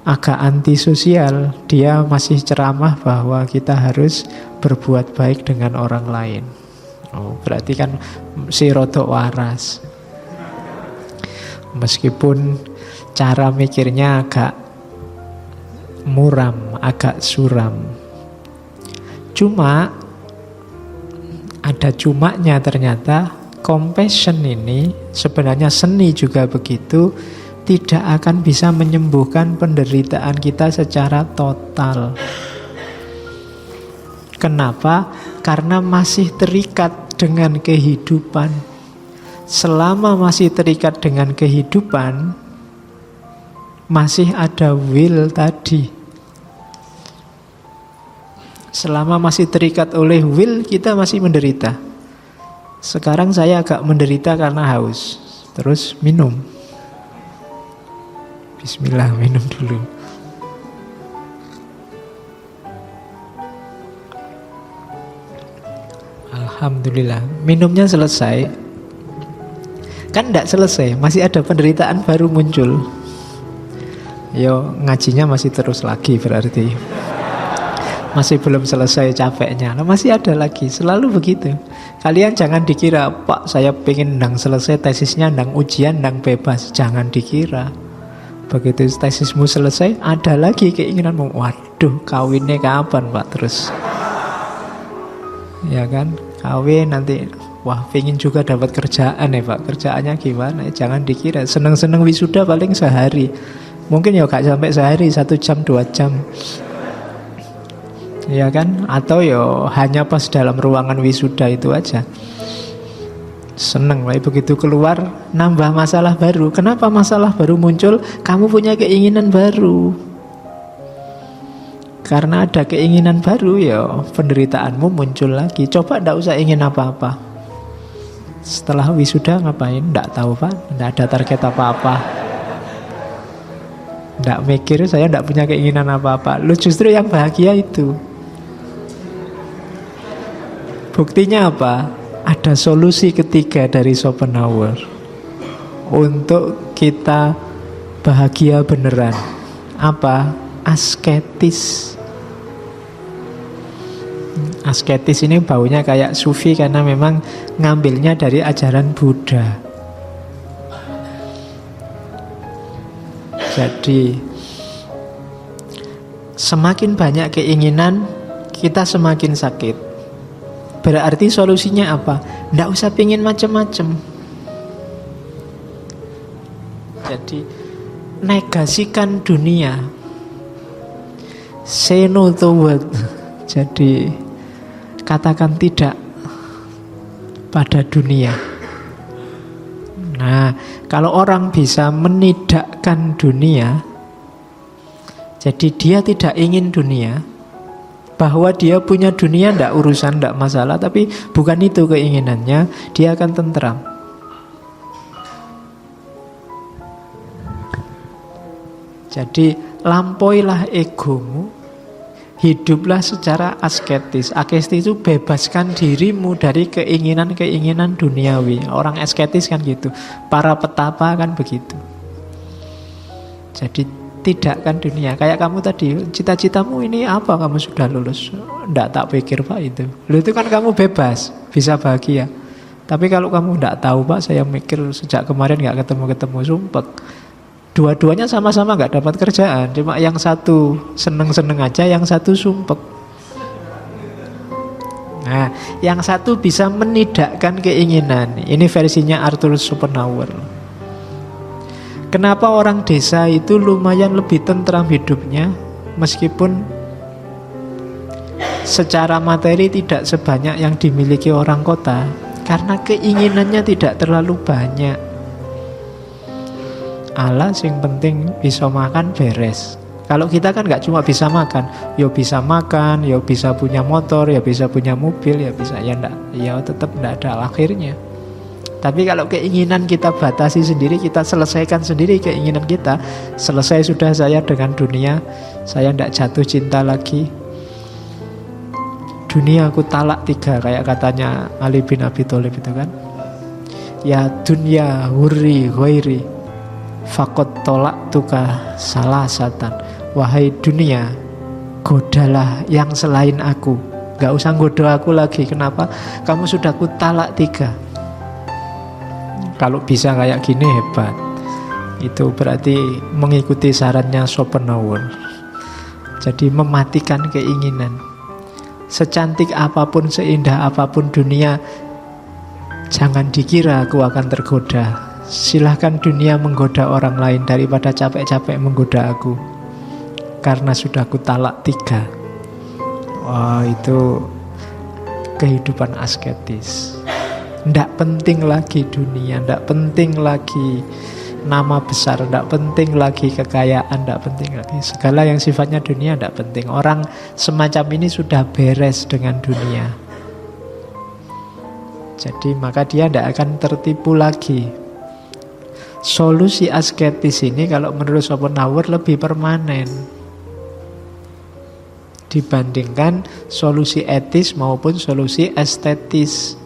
agak antisosial, dia masih ceramah bahwa kita harus berbuat baik dengan orang lain. Oh, berarti kan si rodok waras. Meskipun cara mikirnya agak muram, agak suram. Cuma ada cumanya ternyata compassion ini, sebenarnya seni juga begitu, tidak akan bisa menyembuhkan penderitaan kita secara total. Kenapa? Karena masih terikat dengan kehidupan. Selama masih terikat dengan kehidupan, masih ada will tadi. Selama masih terikat oleh will, kita masih menderita. Sekarang saya agak menderita karena haus. Terus minum. Bismillah, minum dulu. Alhamdulillah, minumnya selesai. Kan tidak selesai, masih ada penderitaan baru muncul. Yo, ngajinya masih terus lagi berarti. Masih belum selesai capeknya, masih ada lagi, selalu begitu. Kalian jangan dikira, Pak saya pengen ndang selesai tesisnya, ndang ujian, ndang bebas. Jangan dikira. Begitu tesismu selesai, ada lagi keinginanmu. Waduh, kawinnya kapan Pak? Terus ya kan, kawin nanti. Wah, pengen juga dapat kerjaan ya Pak. Kerjaannya gimana? Jangan dikira seneng-seneng wisuda paling sehari. Mungkin ya gak sampai sehari, 1 jam 2 jam. Ya kan? Atau ya hanya pas dalam ruangan wisuda itu aja. Seneng lah, begitu keluar nambah masalah baru. Kenapa masalah baru muncul? Kamu punya keinginan baru. Karena ada keinginan baru ya penderitaanmu muncul lagi. Coba ndak usah ingin apa-apa. Setelah wisuda ngapain? Ndak tahu Pak. Ndak ada target apa-apa. Ndak mikir, saya ndak punya keinginan apa-apa. Lu justru yang bahagia itu. Buktinya apa? Ada solusi ketiga dari Schopenhauer untuk kita bahagia beneran. Apa? Asketis. Asketis ini baunya kayak sufi karena memang ngambilnya dari ajaran Buddha. Jadi semakin banyak keinginan, kita semakin sakit. Berarti solusinya apa? Nggak usah pingin macam-macam. Jadi negasikan dunia. Say no to what. Jadi katakan tidak pada dunia. Nah, kalau orang bisa menidakkan dunia, jadi dia tidak ingin dunia, bahwa dia punya dunia tidak urusan, tidak masalah, tapi bukan itu keinginannya, dia akan tentram. Jadi lampauilah egomu, hiduplah secara asketis. Asketis itu bebaskan dirimu dari keinginan-keinginan duniawi. Orang asketis kan gitu, para petapa kan begitu. Jadi tidakkan dunia. Kayak kamu tadi, cita-citamu ini apa? Kamu sudah lulus? Nggak tak pikir Pak itu. Lu itu kan kamu bebas, bisa bahagia. Tapi kalau kamu nggak tahu Pak, saya mikir sejak kemarin nggak ketemu-ketemu, sumpek. Dua-duanya sama-sama nggak dapat kerjaan. Cuma yang satu seneng-seneng aja, yang satu sumpek. Nah, yang satu bisa menidakkan keinginan. Ini versinya Arthur Schopenhauer. Kenapa orang desa itu lumayan lebih tentram hidupnya, meskipun secara materi tidak sebanyak yang dimiliki orang kota? Karena keinginannya tidak terlalu banyak. Alas yang penting bisa makan beres. Kalau kita kan gak cuma bisa makan, ya bisa makan, ya bisa punya motor, ya bisa punya mobil, ya bisa, ya enggak, ya tetap enggak ada akhirnya. Tapi kalau keinginan kita batasi sendiri, kita selesaikan sendiri keinginan kita. Selesai sudah saya dengan dunia, saya tidak jatuh cinta lagi. Dunia aku talak 3, kayak katanya Ali bin Abi Thalib itu kan. Ya dunya hurri ghairi fakot tolak tuka salah satan. Wahai dunia, godalah yang selain aku. Gak usah godo aku lagi. Kenapa? Kamu sudah ku talak 3. Kalau bisa kayak gini hebat. Itu berarti mengikuti sarannya Schopenhauer. Jadi mematikan keinginan. Secantik apapun, seindah apapun dunia, jangan dikira aku akan tergoda. Silahkan dunia menggoda orang lain daripada capek-capek menggoda aku, karena sudah ku talak 3. Wah, itu kehidupan asketis. Tidak penting lagi dunia, tidak penting lagi nama besar, tidak penting lagi kekayaan, tidak penting lagi segala yang sifatnya dunia, tidak penting. Orang semacam ini sudah beres dengan dunia. Jadi maka dia tidak akan tertipu lagi. Solusi asketis ini kalau menurut Schopenhauer lebih permanen dibandingkan solusi etis maupun solusi estetis.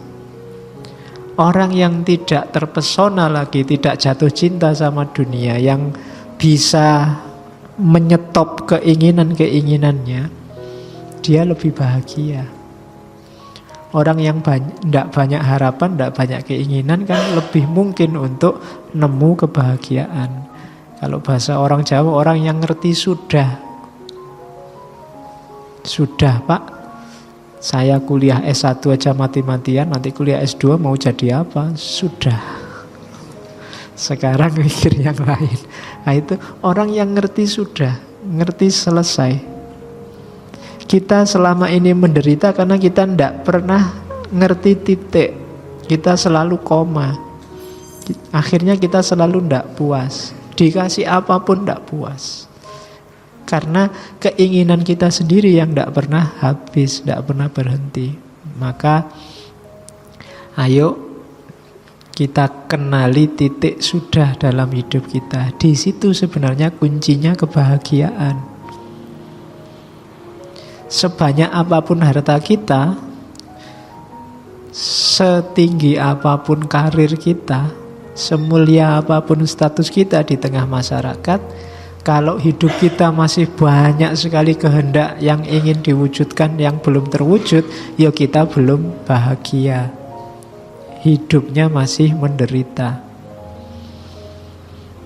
Orang yang tidak terpesona lagi, tidak jatuh cinta sama dunia, yang bisa menyetop keinginan-keinginannya, dia lebih bahagia. Orang yang tidak banyak harapan, tidak banyak keinginan, kan lebih mungkin untuk nemu kebahagiaan. Kalau bahasa orang Jawa, orang yang ngerti sudah. Sudah, Pak, saya kuliah S1 aja mati-matian, nanti kuliah S2 mau jadi apa? Sudah. Sekarang mikir yang lain. Nah, itu orang yang ngerti sudah, ngerti selesai. Kita selama ini menderita karena kita tidak pernah ngerti titik. Kita selalu koma. Akhirnya kita selalu tidak puas. Dikasih apapun tidak puas. Karena keinginan kita sendiri yang tidak pernah habis, tidak pernah berhenti. Maka ayo kita kenali titik sudah dalam hidup kita. Di situ sebenarnya kuncinya kebahagiaan. Sebanyak apapun harta kita, setinggi apapun karir kita, semulia apapun status kita di tengah masyarakat, kalau hidup kita masih banyak sekali kehendak yang ingin diwujudkan yang belum terwujud, ya kita belum bahagia. Hidupnya masih menderita.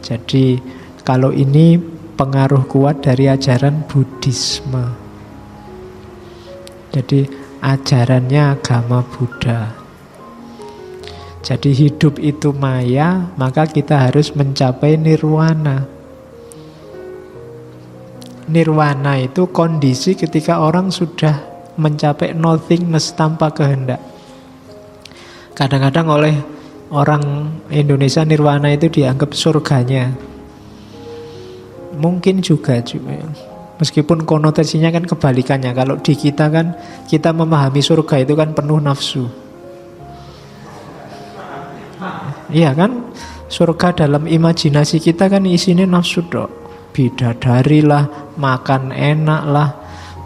Jadi kalau ini pengaruh kuat dari ajaran Buddhisme. Jadi ajarannya agama Buddha. Jadi hidup itu maya, maka kita harus mencapai nirwana. Nirwana itu kondisi ketika orang sudah mencapai nothingness tanpa kehendak. Kadang-kadang oleh orang Indonesia nirwana itu dianggap surganya. Mungkin juga. Meskipun konotasinya kan kebalikannya. Kalau di kita kan, kita memahami surga itu kan penuh nafsu. Iya kan? Surga dalam imajinasi kita kan isinya nafsu dok. Bidadari lah, makan enak lah,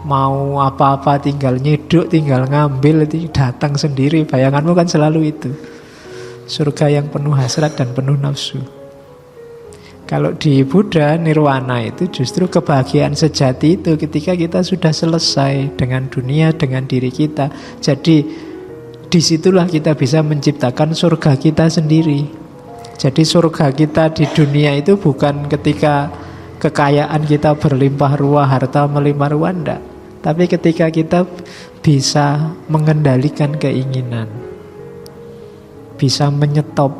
mau apa-apa tinggal nyeduk, tinggal ngambil, itu datang sendiri. Bayanganmu kan selalu itu. Surga yang penuh hasrat dan penuh nafsu. Kalau di Buddha, nirwana itu justru kebahagiaan sejati itu ketika kita sudah selesai dengan dunia, dengan diri kita. Jadi disitulah kita bisa menciptakan surga kita sendiri. Jadi surga kita di dunia itu bukan ketika kekayaan kita berlimpah ruah, harta melimpah ruah, enggak. Tapi ketika kita bisa mengendalikan keinginan, bisa menyetop,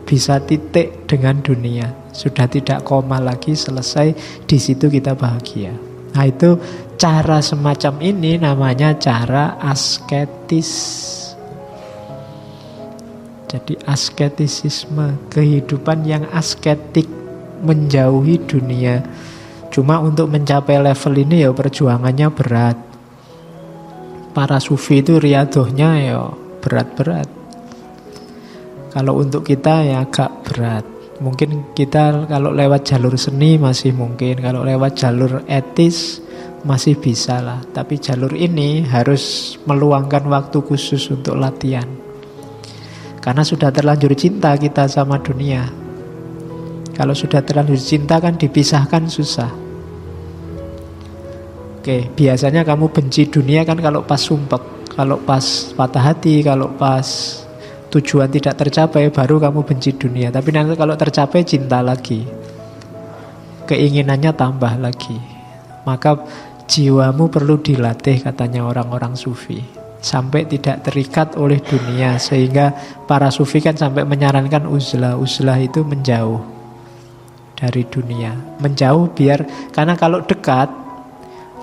bisa titik dengan dunia, sudah tidak koma lagi, selesai, di situ kita bahagia. Nah itu cara semacam ini namanya cara asketis. Jadi asketisisme, kehidupan yang asketik, menjauhi dunia. Cuma untuk mencapai level ini ya perjuangannya berat. Para sufi itu riadohnya ya berat-berat. Kalau untuk kita ya agak berat. Mungkin kita kalau lewat jalur seni masih mungkin, kalau lewat jalur etis masih bisa lah. Tapi jalur ini harus meluangkan waktu khusus untuk latihan. Karena sudah terlanjur cinta kita sama dunia. Kalau sudah terlanjur cinta kan dipisahkan susah. Oke, biasanya kamu benci dunia kan kalau pas sumpek, kalau pas patah hati, kalau pas tujuan tidak tercapai, baru kamu benci dunia. Tapi nanti kalau tercapai cinta lagi, keinginannya tambah lagi. Maka Jiwamu perlu dilatih, katanya orang-orang sufi, sampai tidak terikat oleh dunia. Sehingga para sufi kan sampai menyarankan uzlah. Uzlah itu menjauh dari dunia. Menjauh karena kalau dekat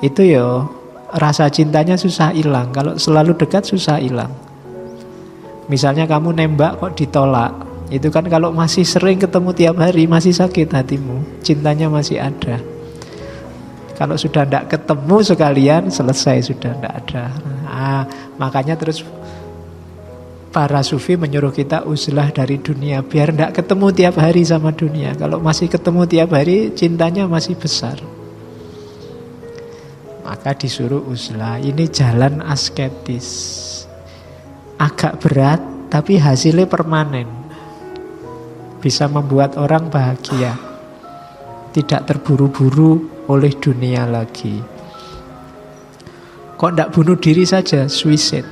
itu ya rasa cintanya susah hilang. Kalau selalu dekat susah hilang. Misalnya kamu nembak kok ditolak, itu kan kalau masih sering ketemu tiap hari masih sakit hatimu, cintanya masih ada. Kalau sudah tidak ketemu sekalian, selesai, sudah tidak ada. Makanya terus para sufi menyuruh kita uzlah dari dunia, biar tidak ketemu tiap hari sama dunia. Kalau masih ketemu tiap hari, cintanya masih besar. Maka disuruh uzlah. Ini jalan asketis. Agak berat, tapi hasilnya permanen. Bisa membuat orang bahagia. Tidak terburu-buru oleh dunia lagi. Kok tidak bunuh diri saja, suicide?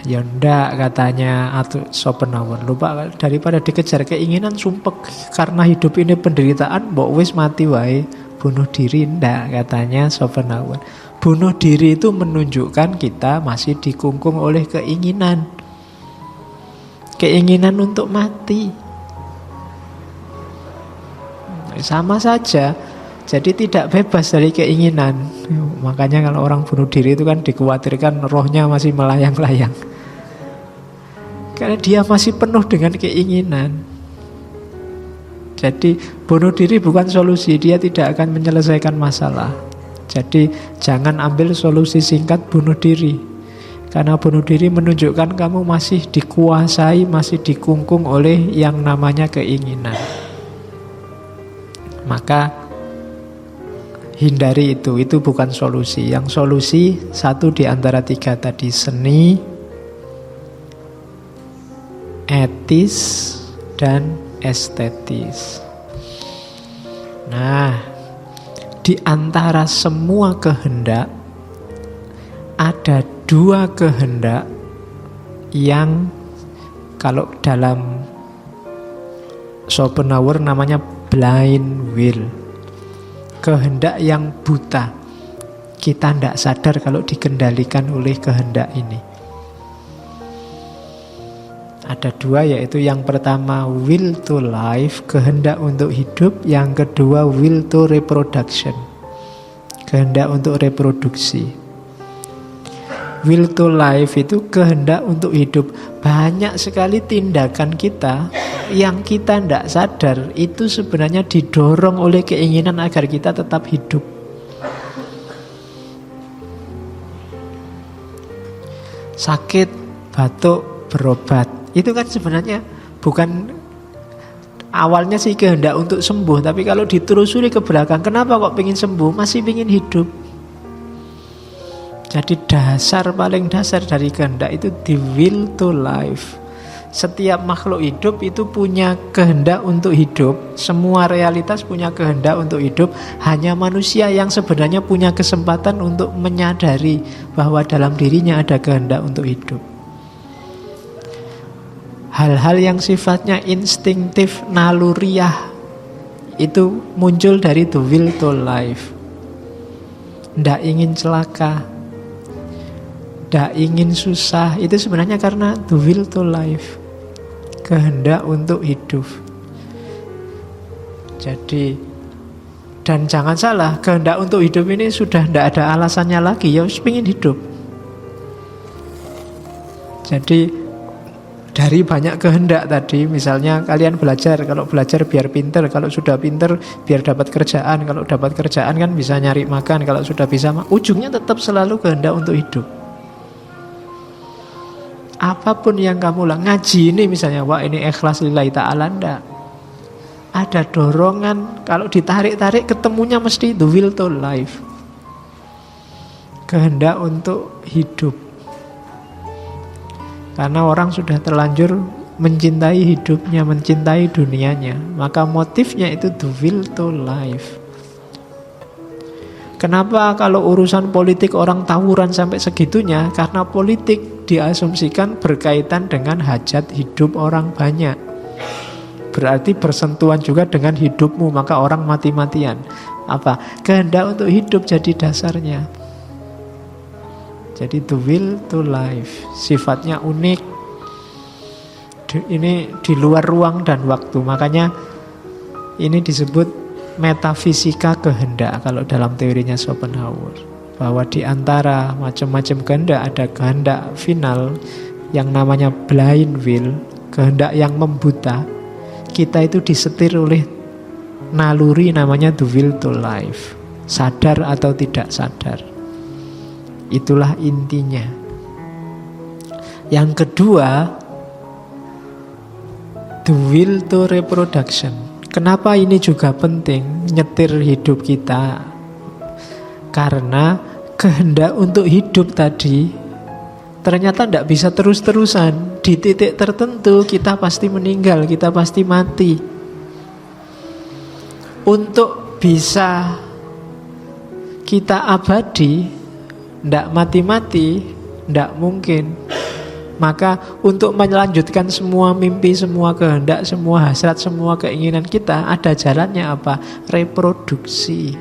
Ya ndak, katanya Schopenhauer. Lupa, daripada dikejar keinginan sumpek karena hidup ini penderitaan, mbok wis mati wae, bunuh diri ndak, katanya Schopenhauer. Bunuh diri itu menunjukkan kita masih dikungkung oleh keinginan. Keinginan untuk mati. Sama saja. Jadi tidak bebas dari keinginan. Makanya kalau orang bunuh diri itu kan dikhawatirkan rohnya masih melayang-layang. Karena dia masih penuh dengan keinginan. Jadi bunuh diri bukan solusi. Dia tidak akan menyelesaikan masalah. Jadi jangan ambil solusi singkat bunuh diri. Karena bunuh diri menunjukkan kamu masih dikuasai, masih dikungkung oleh yang namanya keinginan. Maka hindari itu bukan solusi. Yang solusi satu di antara tiga tadi, seni, etis, dan estetis. Nah, di antara semua kehendak ada dua kehendak yang kalau dalam Schopenhauer namanya blind will. Kehendak yang buta. Kita tidak sadar kalau dikendalikan oleh kehendak ini. Ada dua, yaitu yang pertama will to life, kehendak untuk hidup. Yang kedua will to reproduction, kehendak untuk reproduksi. Will to life itu kehendak untuk hidup. Banyak sekali tindakan kita yang kita tidak sadar itu sebenarnya didorong oleh keinginan agar kita tetap hidup. Sakit, batuk, berobat. Itu kan sebenarnya bukan awalnya sih kehendak untuk sembuh, tapi kalau ditelusuri ke belakang, kenapa kok pengen sembuh? Masih pengen hidup. Jadi paling dasar dari kehendak itu the will to life. Setiap makhluk hidup itu punya kehendak untuk hidup. Semua realitas punya kehendak untuk hidup. Hanya manusia yang sebenarnya punya kesempatan untuk menyadari bahwa dalam dirinya ada kehendak untuk hidup. Hal-hal yang sifatnya instingtif, naluriah, itu muncul dari the will to life. Tidak ingin celaka, tidak ingin susah, itu sebenarnya karena the will to life, kehendak untuk hidup. Jadi, dan jangan salah, kehendak untuk hidup ini sudah tidak ada alasannya lagi, ya harus ingin hidup. Jadi dari banyak kehendak tadi, misalnya kalian belajar, kalau belajar biar pinter, kalau sudah pinter biar dapat kerjaan, kalau dapat kerjaan kan bisa nyari makan, kalau sudah bisa, ujungnya tetap selalu kehendak untuk hidup. Apapun yang kamu ngaji ini misalnya, wah ini ikhlas lillahi ta'ala, enggak. Ada dorongan, kalau ditarik-tarik ketemunya mesti the will to life, kehendak untuk hidup. Karena orang sudah terlanjur mencintai hidupnya, mencintai dunianya, maka motifnya itu the will to life. Kenapa kalau urusan politik orang tawuran sampai segitunya? Karena politik diasumsikan berkaitan dengan hajat hidup orang banyak. Berarti bersentuhan juga dengan hidupmu, maka orang mati-matian. Apa? Kehendak untuk hidup jadi dasarnya. Jadi the will to life, sifatnya unik. Ini di luar ruang dan waktu. Makanya ini disebut metafisika kehendak kalau dalam teorinya Schopenhauer. Bahwa di antara macam-macam kehendak ada kehendak final yang namanya blind will, kehendak yang membuta. Kita itu disetir oleh naluri namanya the will to life. Sadar atau tidak sadar. Itulah intinya. Yang kedua, the will to reproduction. Kenapa ini juga penting nyetir hidup kita? Karena kehendak untuk hidup tadi ternyata tidak bisa terus-terusan. Di titik tertentu kita pasti meninggal, kita pasti mati. Untuk bisa kita abadi, tidak mati-mati, tidak mungkin. Maka untuk melanjutkan semua mimpi, semua kehendak, semua hasrat, semua keinginan kita, ada jalannya apa? Reproduksi.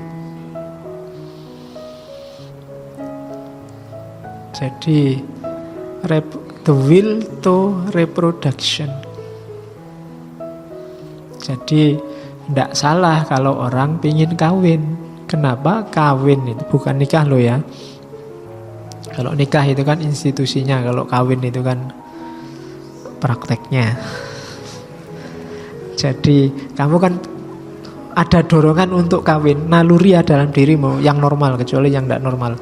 Jadi the will to reproduction. Jadi tidak salah kalau orang pingin kawin. Kenapa? Kawin itu bukan nikah loh ya. Kalau nikah itu kan institusinya, kalau kawin itu kan prakteknya. Jadi kamu kan ada dorongan untuk kawin, naluri dalam dirimu yang normal, kecuali yang tidak normal.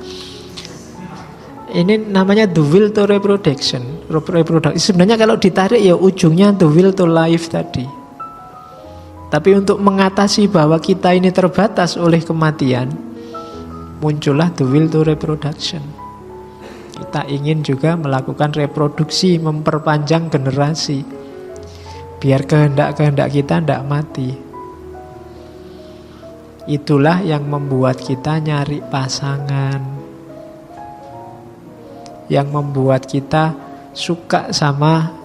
Ini namanya the will to reproduction. Sebenarnya kalau ditarik ya ujungnya the will to life tadi. Tapi untuk mengatasi bahwa kita ini terbatas oleh kematian, muncullah the will to reproduction. Kita ingin juga melakukan reproduksi, memperpanjang generasi, biar kehendak-kehendak kita tidak mati. Itulah yang membuat kita nyari pasangan, yang membuat kita suka sama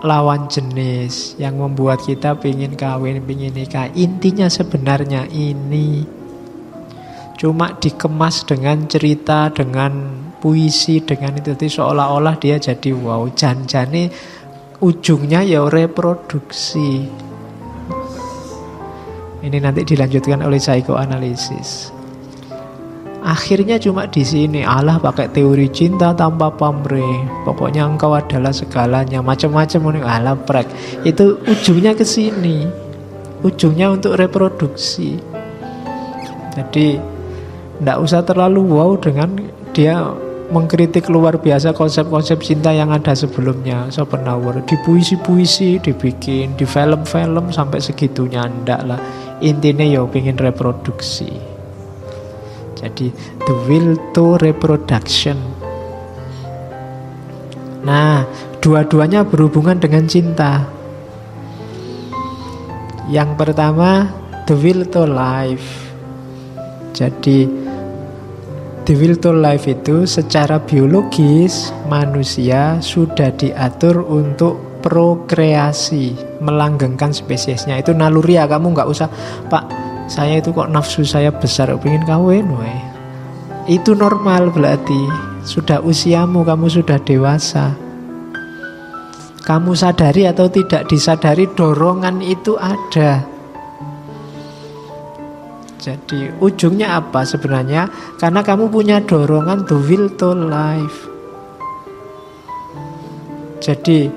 lawan jenis, yang membuat kita pingin kawin, pingin nikah. Intinya sebenarnya ini cuma dikemas dengan cerita, dengan puisi, dengan itu. Jadi seolah-olah dia jadi wow, jan-jane ujungnya ya reproduksi. Ini nanti dilanjutkan oleh psikoanalisis. Akhirnya cuma di sini Allah pakai teori cinta tanpa pamrih. Pokoknya engkau adalah segalanya, macam-macam ini Allah prek. Itu ujungnya ke sini. Ujungnya untuk reproduksi. Jadi tidak usah terlalu wow dengan dia mengkritik luar biasa konsep-konsep cinta yang ada sebelumnya. Schopenhauer di puisi-puisi dibikin, di film-film sampai segitunya ndak lah. Intinya ya pengen reproduksi. Jadi the will to reproduction. Nah, dua-duanya berhubungan dengan cinta. Yang pertama the will to life. Jadi the will to life itu secara biologis manusia sudah diatur untuk prokreasi, melanggengkan spesiesnya. Itu naluri ya, kamu nggak usah, Pak, saya itu kok nafsu saya besar, pengen kawin, woy. Itu normal berarti. Sudah usiamu, kamu sudah dewasa. Kamu sadari atau tidak disadari, dorongan itu ada. Jadi ujungnya apa sebenarnya? Karena kamu punya dorongan the will to life. Jadi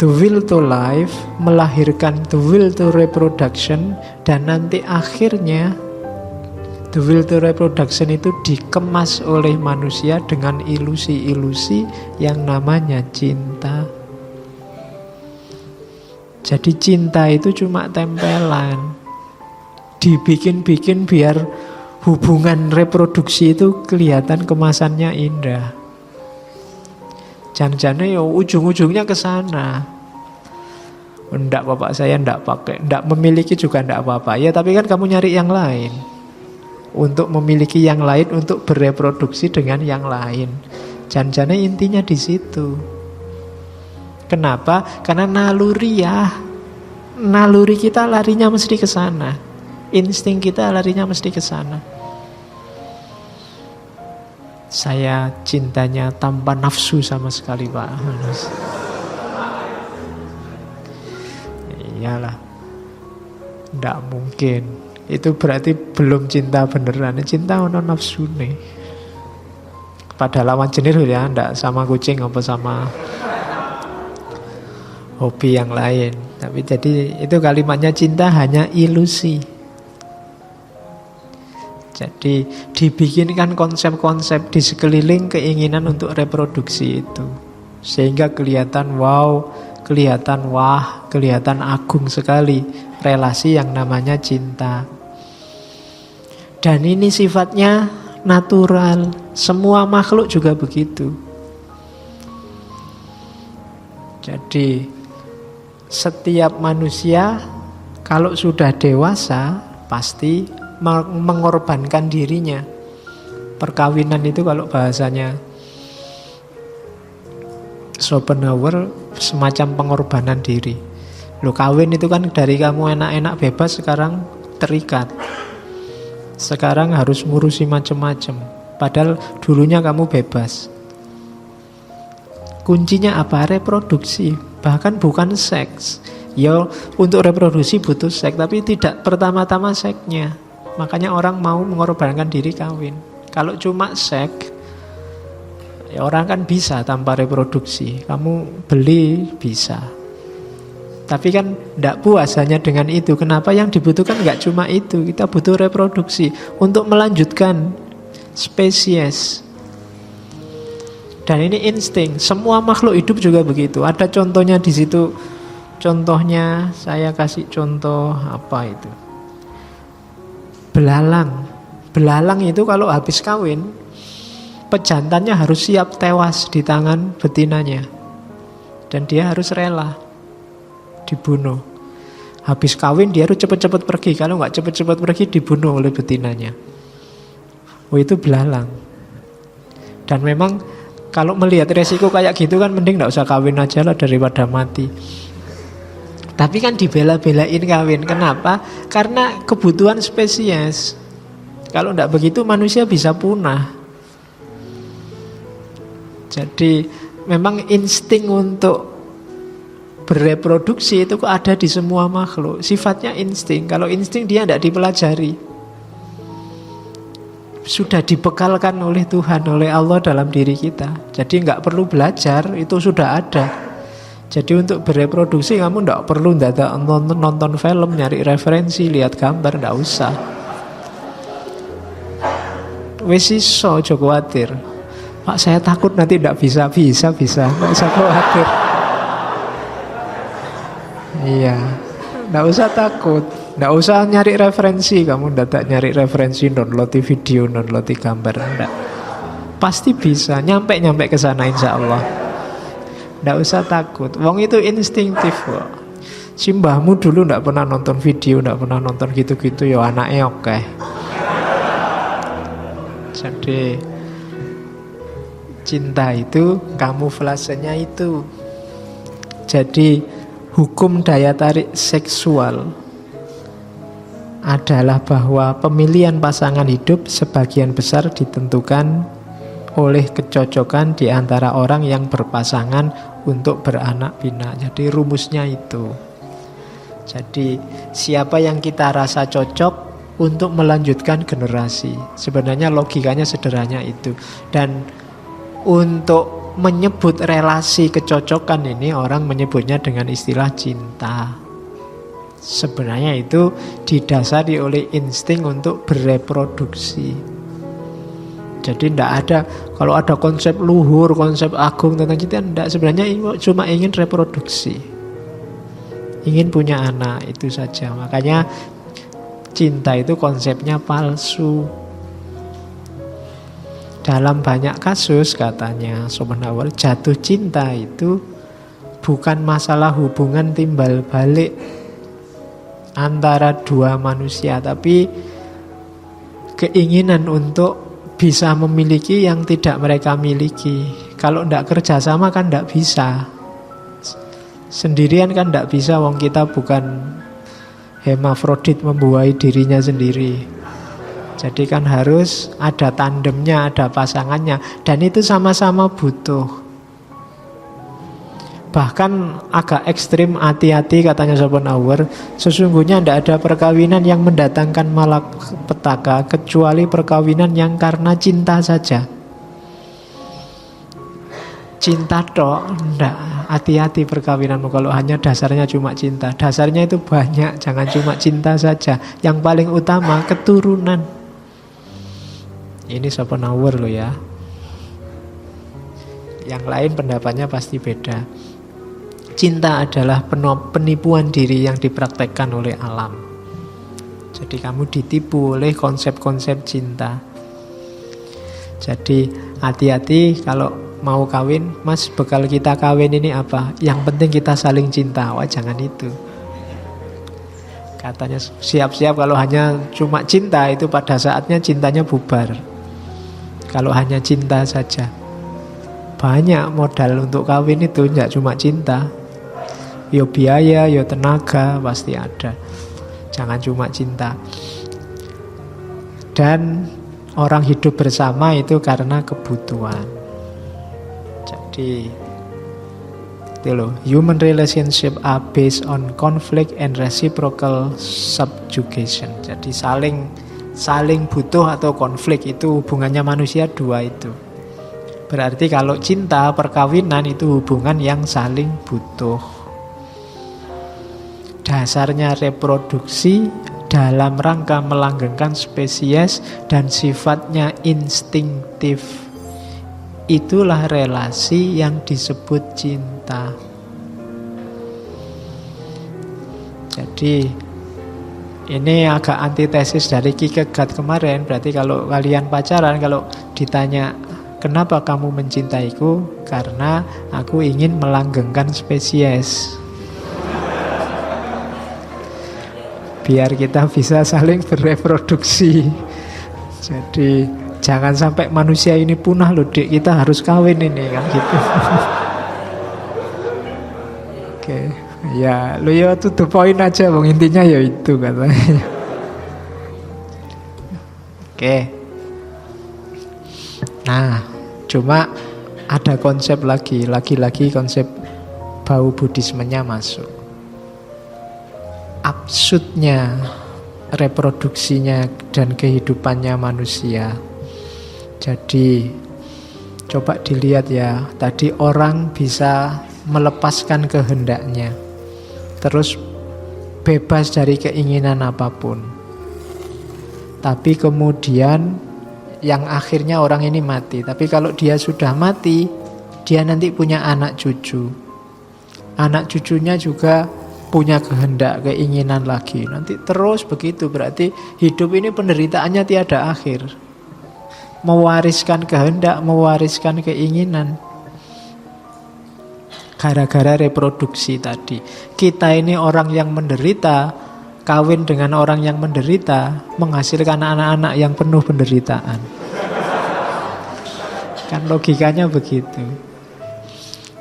the will to life melahirkan the will to reproduction. Dan nanti akhirnya the will to reproduction itu dikemas oleh manusia dengan ilusi-ilusi yang namanya cinta. Jadi cinta itu cuma tempelan, dibikin-bikin biar hubungan reproduksi itu kelihatan kemasannya indah. Jangan-jangan ya ujung-ujungnya ke sana. Enggak, bapak saya enggak pakai, enggak memiliki juga enggak apa-apa. Ya tapi kan kamu nyari yang lain. Untuk memiliki yang lain, untuk bereproduksi dengan yang lain. Jangan-jangan intinya di situ. Kenapa? Karena naluri ya. Naluri kita larinya mesti ke sana. Insting kita larinya mesti ke sana. Saya cintanya tanpa nafsu sama sekali, Pak. Iyalah, nggak mungkin. Itu berarti belum cinta beneran. Cinta ono nafsu nih. Pada lawan jenis ya, ndak sama kucing apa sama hobi yang lain. Tapi jadi itu kalimatnya cinta hanya ilusi. Jadi dibikinkan konsep-konsep di sekeliling keinginan untuk reproduksi itu. Sehingga kelihatan wow, kelihatan wah, kelihatan agung sekali relasi yang namanya cinta. Dan ini sifatnya natural. Semua makhluk juga begitu. Jadi setiap manusia kalau sudah dewasa pasti mengorbankan dirinya. Perkawinan itu kalau bahasanya Schopenhauer semacam pengorbanan diri. Lo kawin itu kan dari kamu enak-enak bebas sekarang terikat. Sekarang harus ngurusi macam-macam. Padahal dulunya kamu bebas. Kuncinya apa? Reproduksi. Bahkan bukan seks. Ya untuk reproduksi butuh seks, tapi tidak pertama-tama seksnya. Makanya orang mau mengorbankan diri kawin. Kalau cuma seks, ya orang kan bisa tanpa reproduksi. Kamu beli bisa. Tapi kan tidak puas hanya dengan itu. Kenapa? Yang dibutuhkan nggak cuma itu. Kita butuh reproduksi untuk melanjutkan spesies. Dan ini insting. Semua makhluk hidup juga begitu. Ada contohnya di situ. Contohnya saya kasih contoh apa itu? Belalang. Belalang itu kalau habis kawin, pejantannya harus siap tewas di tangan betinanya. Dan dia harus rela dibunuh. Habis kawin dia harus cepat-cepat pergi. Kalau nggak cepat-cepat pergi dibunuh oleh betinanya. Oh, itu belalang. Dan memang kalau melihat resiko kayak gitu kan mending nggak usah kawin aja lah daripada mati. Tapi kan dibela-belain kawin. Kenapa? Karena kebutuhan spesies. Kalau tidak begitu manusia bisa punah. Jadi memang insting untuk bereproduksi itu ada di semua makhluk. Sifatnya insting. Kalau insting dia tidak dipelajari. Sudah dibekalkan oleh Tuhan, oleh Allah dalam diri kita. Jadi nggak perlu belajar, itu sudah ada. Jadi untuk bereproduksi kamu tidak perlu nonton film, nyari referensi, lihat gambar, tidak usah. Wes iso, aja khawatir. Pak, saya takut nanti tidak bisa, tidak usah khawatir. Iya, tidak usah takut, tidak usah nyari referensi. Kamu tidak nyari referensi, download video, download gambar, tidak. Pasti bisa, nyampe ke sana insya Allah. Tidak usah takut. Wong itu instingtif kok. Si mbahmu dulu tidak pernah nonton video, tidak pernah nonton gitu-gitu, ya anaknya oke. Jadi cinta itu kamuflasenya itu. Jadi hukum daya tarik seksual adalah bahwa pemilihan pasangan hidup sebagian besar ditentukan oleh kecocokan di antara orang yang berpasangan untuk beranak pinak. Jadi rumusnya itu. Jadi siapa yang kita rasa cocok untuk melanjutkan generasi. Sebenarnya logikanya sederhana itu. Dan untuk menyebut relasi kecocokan ini orang menyebutnya dengan istilah cinta. Sebenarnya itu didasari oleh insting untuk bereproduksi. Jadi tidak ada, kalau ada konsep luhur, konsep agung tentang cinta, tidak. Sebenarnya cuma ingin reproduksi, ingin punya anak, itu saja. Makanya cinta itu konsepnya palsu. Dalam banyak kasus katanya Schopenhauer, jatuh cinta itu bukan masalah hubungan timbal balik antara dua manusia, tapi keinginan untuk bisa memiliki yang tidak mereka miliki. Kalau tidak kerjasama kan tidak bisa. Sendirian kan tidak bisa, wong kita bukan Hermafrodit membuahi dirinya sendiri. Jadi kan harus ada tandemnya, ada pasangannya. Dan itu sama-sama butuh. Bahkan agak ekstrim, hati-hati katanya Schopenhauer. Sesungguhnya tidak ada perkawinan yang mendatangkan malapetaka kecuali perkawinan yang karena cinta saja. Cinta tok, enggak. Hati-hati perkawinanmu kalau hanya dasarnya cuma cinta. Dasarnya itu banyak, jangan cuma cinta saja. Yang paling utama keturunan. Ini Schopenhauer loh ya. Yang lain pendapatnya pasti beda. Cinta adalah penipuan diri yang dipraktekkan oleh alam. Jadi kamu ditipu oleh konsep-konsep cinta. Jadi hati-hati kalau mau kawin, mas bekal kita kawin ini apa? Yang penting kita saling cinta. Wah jangan itu. Katanya siap-siap kalau hanya cuma cinta, itu pada saatnya cintanya bubar. Kalau hanya cinta saja. Banyak modal untuk kawin itu, tidak cuma cinta. Yo biaya, yo tenaga, pasti ada. Jangan cuma cinta. Dan orang hidup bersama itu karena kebutuhan. Jadi itu loh, human relationship are based on conflict and reciprocal subjugation. Jadi saling butuh atau konflik, itu hubungannya manusia dua itu. Berarti kalau cinta, perkawinan itu hubungan yang saling butuh. Dasarnya reproduksi dalam rangka melanggengkan spesies dan sifatnya instingtif. Itulah relasi yang disebut cinta. Jadi ini agak antitesis dari Kierkegaard kemarin. Berarti kalau kalian pacaran, kalau ditanya kenapa kamu mencintaiku? Karena aku ingin melanggengkan spesies. Biar kita bisa saling bereproduksi. Jadi jangan sampai manusia ini punah loh, Dik. Kita harus kawin ini kan gitu. Oke. Ya, lo ya to the point aja, bang. Intinya ya itu katanya. Oke. Nah, cuma ada konsep lagi konsep bau Buddhismenya masuk. Absurdnya reproduksinya dan kehidupannya manusia. Jadi coba dilihat ya, tadi orang bisa melepaskan kehendaknya, terus bebas dari keinginan apapun. Tapi kemudian yang akhirnya orang ini mati. Tapi kalau dia sudah mati, dia nanti punya anak cucu. Anak cucunya juga punya kehendak, keinginan lagi. Nanti terus begitu. Berarti hidup ini penderitaannya tiada akhir. Mewariskan kehendak, mewariskan keinginan. Gara-gara reproduksi tadi. Kita ini orang yang menderita, kawin dengan orang yang menderita, menghasilkan anak-anak yang penuh penderitaan. Kan logikanya begitu.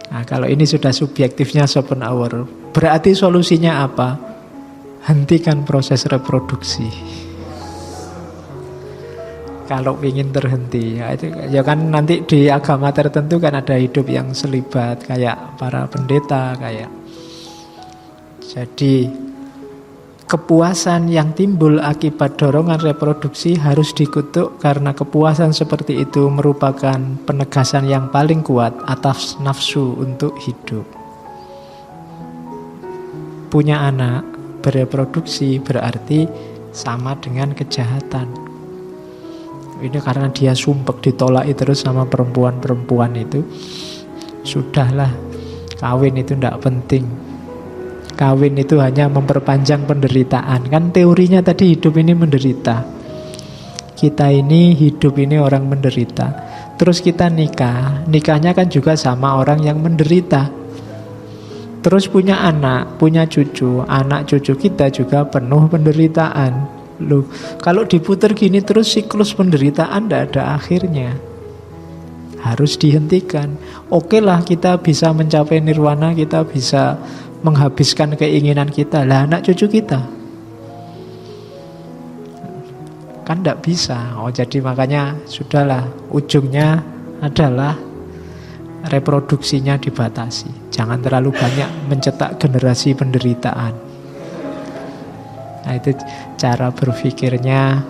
Nah, kalau ini sudah subjektifnya Schopenhauer, berarti solusinya apa? Hentikan proses reproduksi. Kalau ingin terhenti, ya, itu, ya kan nanti di agama tertentu kan ada hidup yang selibat, kayak para pendeta, kayak. Jadi kepuasan yang timbul akibat dorongan reproduksi harus dikutuk, karena kepuasan seperti itu merupakan penegasan yang paling kuat atas nafsu untuk hidup. Punya anak, bereproduksi berarti sama dengan kejahatan. Ini karena dia sumpek, ditolak terus sama perempuan-perempuan itu. Sudahlah, kawin itu tidak penting. Kawin itu hanya memperpanjang penderitaan. Kan teorinya tadi hidup ini menderita. Kita ini hidup ini orang menderita. Terus kita nikah. Nikahnya kan juga sama orang yang menderita. Terus punya anak, punya cucu. Anak cucu kita juga penuh penderitaan. Loh, kalau diputar gini terus siklus penderitaan tidak ada akhirnya. Harus dihentikan. Oke lah, kita bisa mencapai nirwana, kita bisa menghabiskan keinginan kita. Lah anak cucu kita kan tidak bisa. Jadi makanya sudahlah, ujungnya adalah reproduksinya dibatasi. Jangan terlalu banyak mencetak generasi penderitaan. Nah, itu cara berpikirnya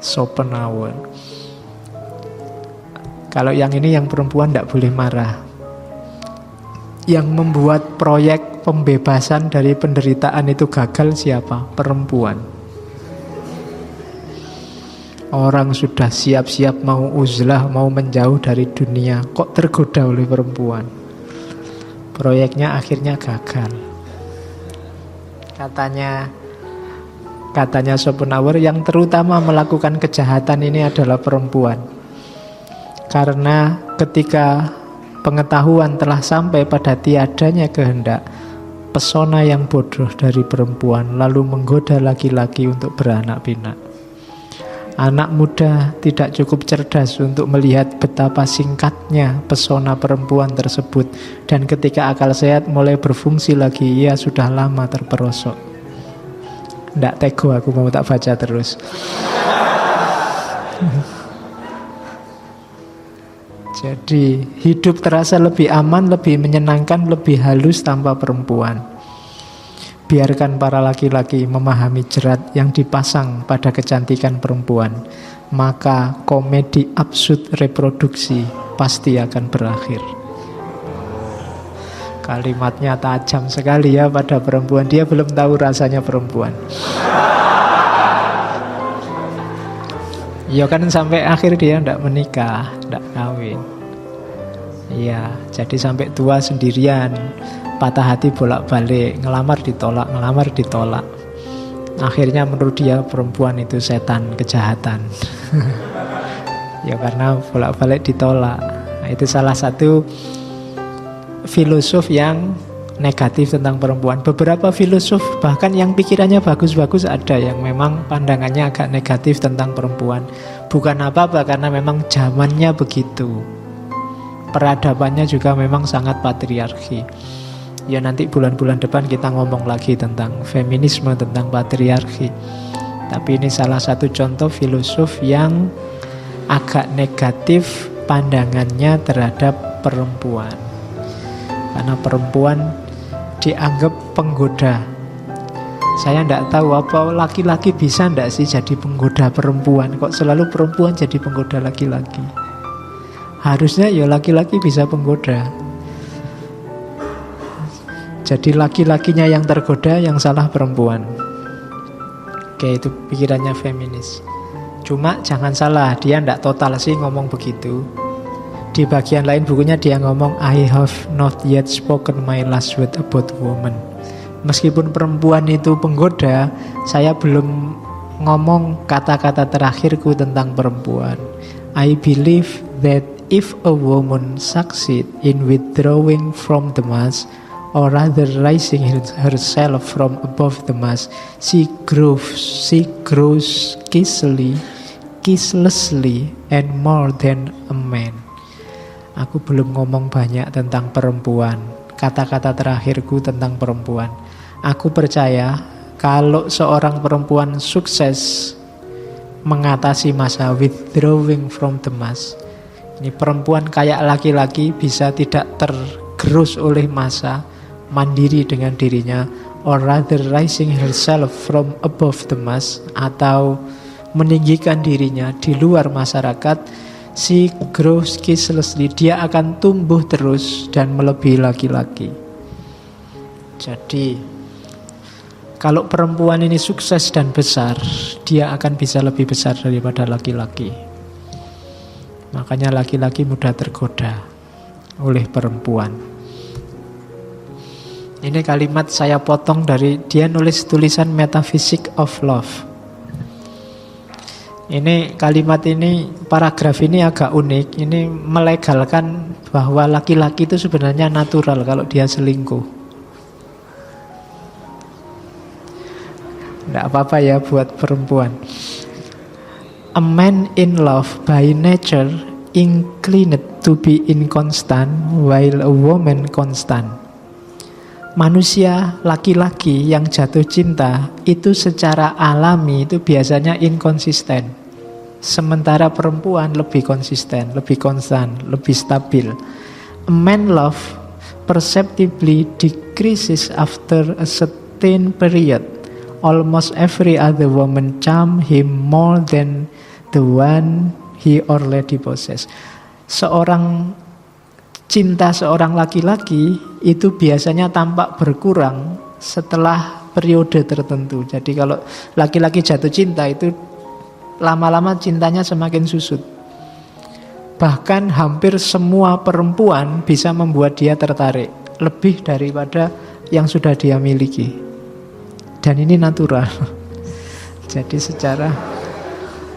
Schopenhauer. Kalau yang ini, yang perempuan tidak boleh marah. Yang membuat proyek pembebasan dari penderitaan itu gagal siapa? Perempuan. Orang sudah siap-siap mau uzlah, mau menjauh dari dunia, kok tergoda oleh perempuan. Proyeknya akhirnya gagal. Katanya Schopenhauer, yang terutama melakukan kejahatan ini adalah perempuan. Karena ketika pengetahuan telah sampai pada tiadanya kehendak, pesona yang bodoh dari perempuan lalu menggoda laki-laki untuk beranak pinak. Anak muda tidak cukup cerdas untuk melihat betapa singkatnya pesona perempuan tersebut, dan ketika akal sehat mulai berfungsi lagi, ia sudah lama terperosok. Nggak tego, aku mau tak baca terus. Jadi hidup terasa lebih aman, lebih menyenangkan, lebih halus tanpa perempuan. Biarkan para laki-laki memahami jerat yang dipasang pada kecantikan perempuan, maka komedi absurd reproduksi pasti akan berakhir. Kalimatnya tajam sekali ya pada perempuan. Dia belum tahu rasanya perempuan. Ya kan sampai akhir dia tidak menikah, tidak kawin. Iya, jadi sampai tua sendirian, patah hati bolak-balik, ngelamar ditolak. Akhirnya menurut dia perempuan itu setan, kejahatan. Ya karena bolak-balik ditolak. Nah, itu salah satu filosof yang negatif tentang perempuan. Beberapa filosof bahkan yang pikirannya bagus-bagus ada yang memang pandangannya agak negatif tentang perempuan. Bukan apa-apa, karena memang zamannya begitu. Peradabannya juga memang sangat patriarki. Ya nanti bulan-bulan depan kita ngomong lagi tentang feminisme, tentang patriarki. Tapi ini salah satu contoh filosof yang agak negatif pandangannya terhadap perempuan. Karena perempuan dianggap penggoda. Saya tidak tahu apa laki-laki bisa tidak sih jadi penggoda perempuan. Kok selalu perempuan jadi penggoda laki-laki? Harusnya ya laki-laki bisa penggoda. Jadi laki-lakinya yang tergoda, yang salah perempuan. Oke, itu pikirannya feminis. Cuma jangan salah, dia tidak total sih ngomong begitu. Di bagian lain bukunya dia ngomong, I have not yet spoken my last word about woman. Meskipun perempuan itu penggoda, saya belum ngomong kata-kata terakhirku tentang perempuan. I believe that if a woman succeed in withdrawing from the mass, or rather rising herself from above the mass, she grows kisslessly and more than a man. Aku belum ngomong banyak tentang perempuan. Kata-kata terakhirku tentang perempuan. Aku percaya kalau seorang perempuan sukses mengatasi masa withdrawing from the mass, ini perempuan kayak laki-laki bisa tidak tergerus oleh massa, mandiri dengan dirinya, or rather rising herself from above the mass, atau meninggikan dirinya di luar masyarakat, she grows kisslessly, dia akan tumbuh terus dan melebihi laki-laki. Jadi kalau perempuan ini sukses dan besar, dia akan bisa lebih besar daripada laki-laki. Makanya laki-laki mudah tergoda oleh perempuan. Ini kalimat saya potong dari dia nulis tulisan Metaphysics of Love. Ini kalimat ini, paragraf ini agak unik. Ini melegalkan bahwa laki-laki itu sebenarnya natural kalau dia selingkuh. Tidak apa-apa ya buat perempuan. A man in love by nature inclined to be inconstant, while a woman constant. Manusia laki-laki yang jatuh cinta itu secara alami itu biasanya inkonsisten. Sementara perempuan lebih konsisten, lebih konstan, lebih stabil. A man love perceptibly decreases after a certain period. Almost every other woman charm him more than the one he already possess. Cinta seorang laki-laki itu biasanya tampak berkurang setelah periode tertentu. Jadi kalau laki-laki jatuh cinta itu lama-lama cintanya semakin susut. Bahkan hampir semua perempuan bisa membuat dia tertarik lebih daripada yang sudah dia miliki. Dan ini natural. Jadi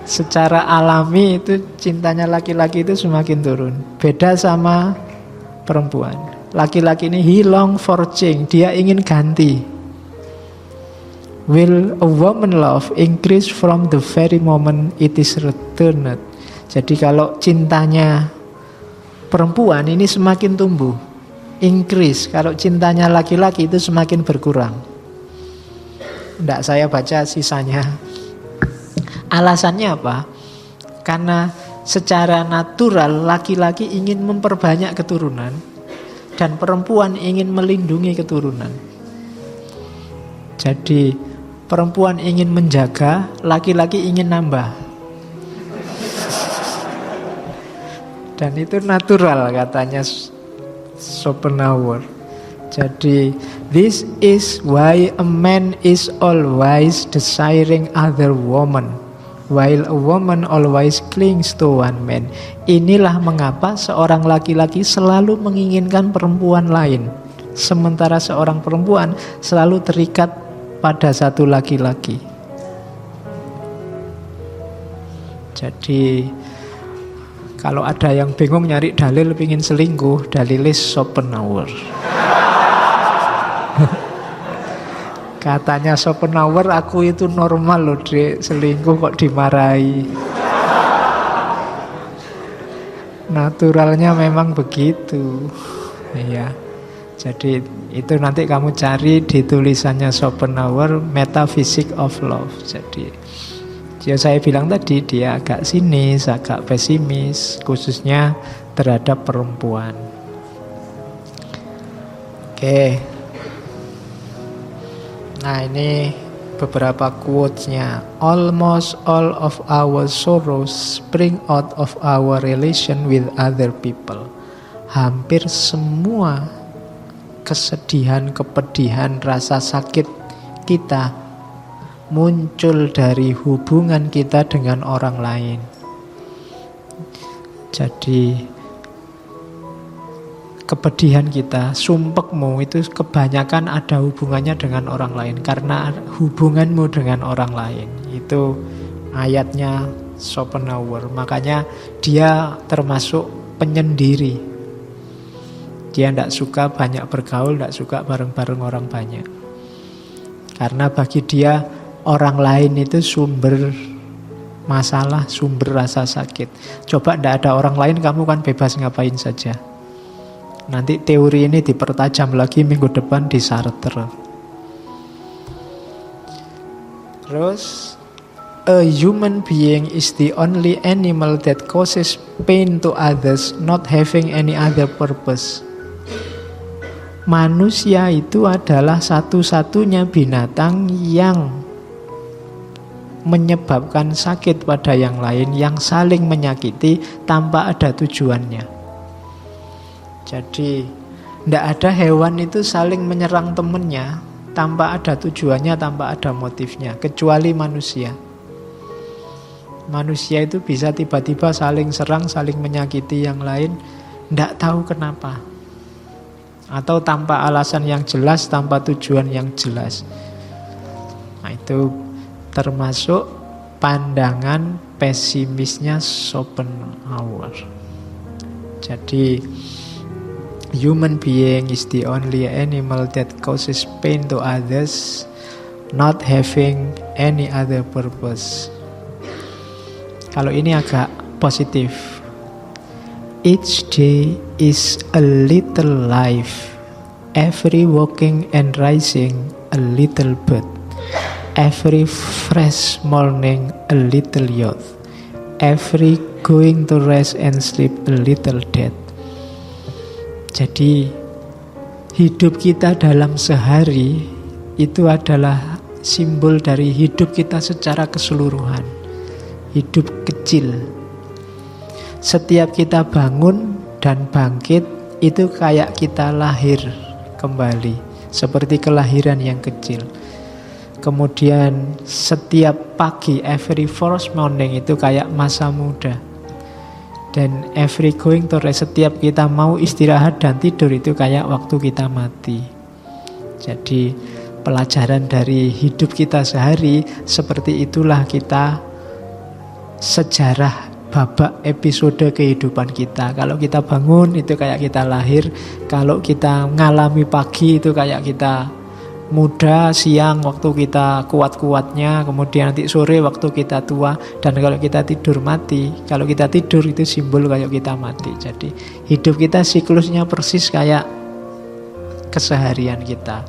secara alami itu cintanya laki-laki itu semakin turun. Beda sama perempuan. Laki-laki ini he long for change, dia ingin ganti. Will a woman love increase from the very moment it is returned. Jadi kalau cintanya perempuan ini semakin tumbuh, increase. Kalau cintanya laki-laki itu semakin berkurang. Tidak saya baca sisanya. Alasannya apa? Karena secara natural laki-laki ingin memperbanyak keturunan dan perempuan ingin melindungi keturunan. Jadi perempuan ingin menjaga, laki-laki ingin nambah. Dan itu natural katanya Schopenhauer. Jadi this is why a man is always desiring other woman, while a woman always clings to one man. Inilah mengapa seorang laki-laki selalu menginginkan perempuan lain, sementara seorang perempuan selalu terikat pada satu laki-laki. Jadi kalau ada yang bingung nyari dalil pingin selingkuh, dalilis Schopenhauer. Katanya Schopenhauer, aku itu normal loh, Dek, selingkuh kok dimarahi. Naturalnya memang begitu. Iya. Jadi itu nanti kamu cari di tulisannya Schopenhauer, Metaphysics of Love. Jadi ya saya bilang tadi dia agak sinis, agak pesimis, khususnya terhadap perempuan. Oke. Nah ini beberapa quotes-nya. Almost all of our sorrows spring out of our relation with other people. Hampir semua kesedihan, kepedihan, rasa sakit kita muncul dari hubungan kita dengan orang lain. Jadi kepedihan kita, sumpekmu itu kebanyakan ada hubungannya dengan orang lain, karena hubunganmu dengan orang lain. Itu ayatnya Schopenhauer. Makanya dia termasuk penyendiri. Dia tidak suka banyak bergaul, tidak suka bareng-bareng orang banyak. Karena bagi dia orang lain itu sumber masalah, sumber rasa sakit. Coba tidak ada orang lain, kamu kan bebas ngapain saja. Nanti teori ini dipertajam lagi minggu depan di Sartre. Terus, a human being is the only animal that causes pain to others, not having any other purpose. Manusia itu adalah satu-satunya binatang yang menyebabkan sakit pada yang lain, yang saling menyakiti tanpa ada tujuannya. Jadi tidak ada hewan itu saling menyerang temannya tanpa ada tujuannya, tanpa ada motifnya, kecuali manusia. Manusia itu bisa tiba-tiba saling serang, saling menyakiti yang lain, tidak tahu kenapa. Atau tanpa alasan yang jelas, tanpa tujuan yang jelas. Nah itu termasuk pandangan pesimisnya Schopenhauer. Jadi human being is the only animal that causes pain to others, not having any other purpose. Kalau ini agak positif. Each day is a little life. Every walking and rising a little bird. Every fresh morning a little youth. every going to rest and sleep a little dead. Jadi hidup kita dalam sehari itu adalah simbol dari hidup kita secara keseluruhan. Hidup kecil. Setiap kita bangun dan bangkit itu kayak kita lahir kembali, seperti kelahiran yang kecil. Kemudian setiap pagi, every first morning itu kayak masa muda. Dan every going to rest, setiap kita mau istirahat dan tidur itu kayak waktu kita mati. Jadi pelajaran dari hidup kita sehari, seperti itulah kita sejarah babak episode kehidupan kita. Kalau kita bangun itu kayak kita lahir. Kalau kita ngalami pagi itu kayak kita muda, siang waktu kita kuat-kuatnya, kemudian nanti sore waktu kita tua, dan kalau kita tidur mati. Kalau kita tidur itu simbol kayak kita mati. Jadi hidup kita siklusnya persis kayak keseharian kita.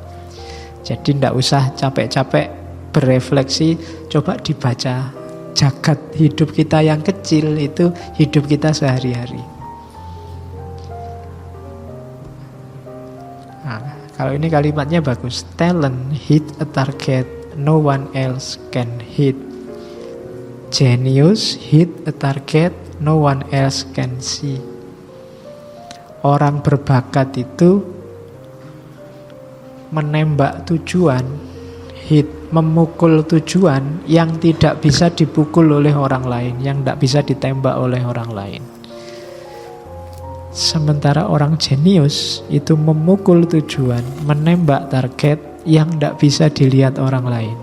Jadi tidak usah capek-capek berefleksi, coba dibaca jagat hidup kita yang kecil, itu hidup kita sehari-hari. Kalau ini kalimatnya bagus. Talent hit a target no one else can hit. Genius hit a target no one else can see. Orang berbakat itu menembak tujuan, hit, memukul tujuan yang tidak bisa dipukul oleh orang lain, yang tidak bisa ditembak oleh orang lain. Sementara orang jenius itu memukul tujuan, menembak target yang tidak bisa dilihat orang lain.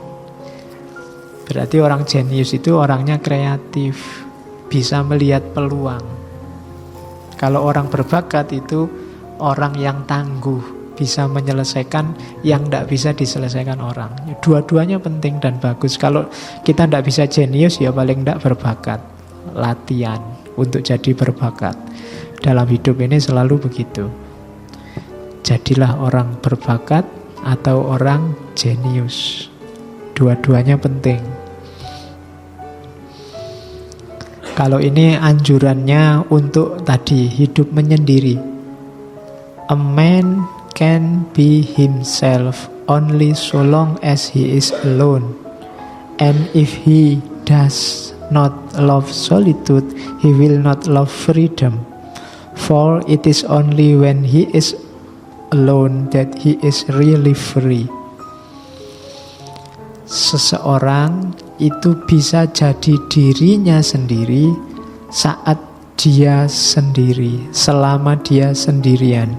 Berarti orang jenius itu orangnya kreatif, bisa melihat peluang. Kalau orang berbakat itu orang yang tangguh, bisa menyelesaikan yang tidak bisa diselesaikan orang. Dua-duanya penting dan bagus. Kalau kita tidak bisa jenius, ya paling tidak berbakat. Latihan untuk jadi berbakat. Dalam hidup ini selalu begitu. Jadilah orang berbakat atau orang jenius. Dua-duanya penting. Kalau ini anjurannya untuk tadi hidup menyendiri. A man can be himself only so long as he is alone. And if he does not love solitude, he will not love freedom. For it is only when he is alone that he is really free. Seseorang itu bisa jadi dirinya sendiri saat dia sendiri, selama dia sendirian.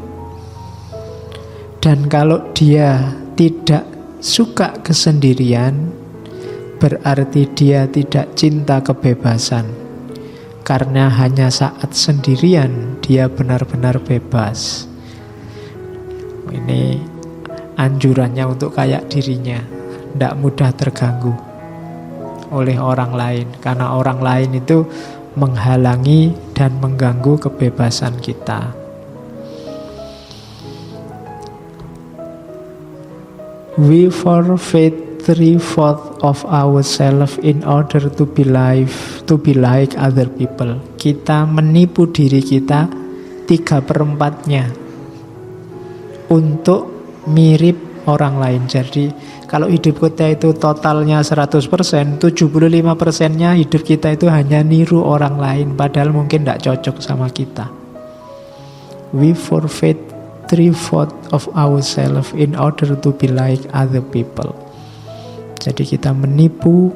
Dan kalau dia tidak suka kesendirian, berarti dia tidak cinta kebebasan. Karena hanya saat sendirian dia benar-benar bebas. Ini anjurannya untuk kayak dirinya, tidak mudah terganggu oleh orang lain. Karena orang lain itu menghalangi dan mengganggu kebebasan kita. We forfeit 3/4 of ourselves in order to be like other people. Kita menipu diri kita 3/4-nya untuk mirip orang lain. Jadi kalau hidup kita itu totalnya 100%, 75%-nya hidup kita itu hanya niru orang lain, padahal mungkin tidak cocok sama kita. We forfeit 3/4 of ourselves in order to be like other people. Jadi kita menipu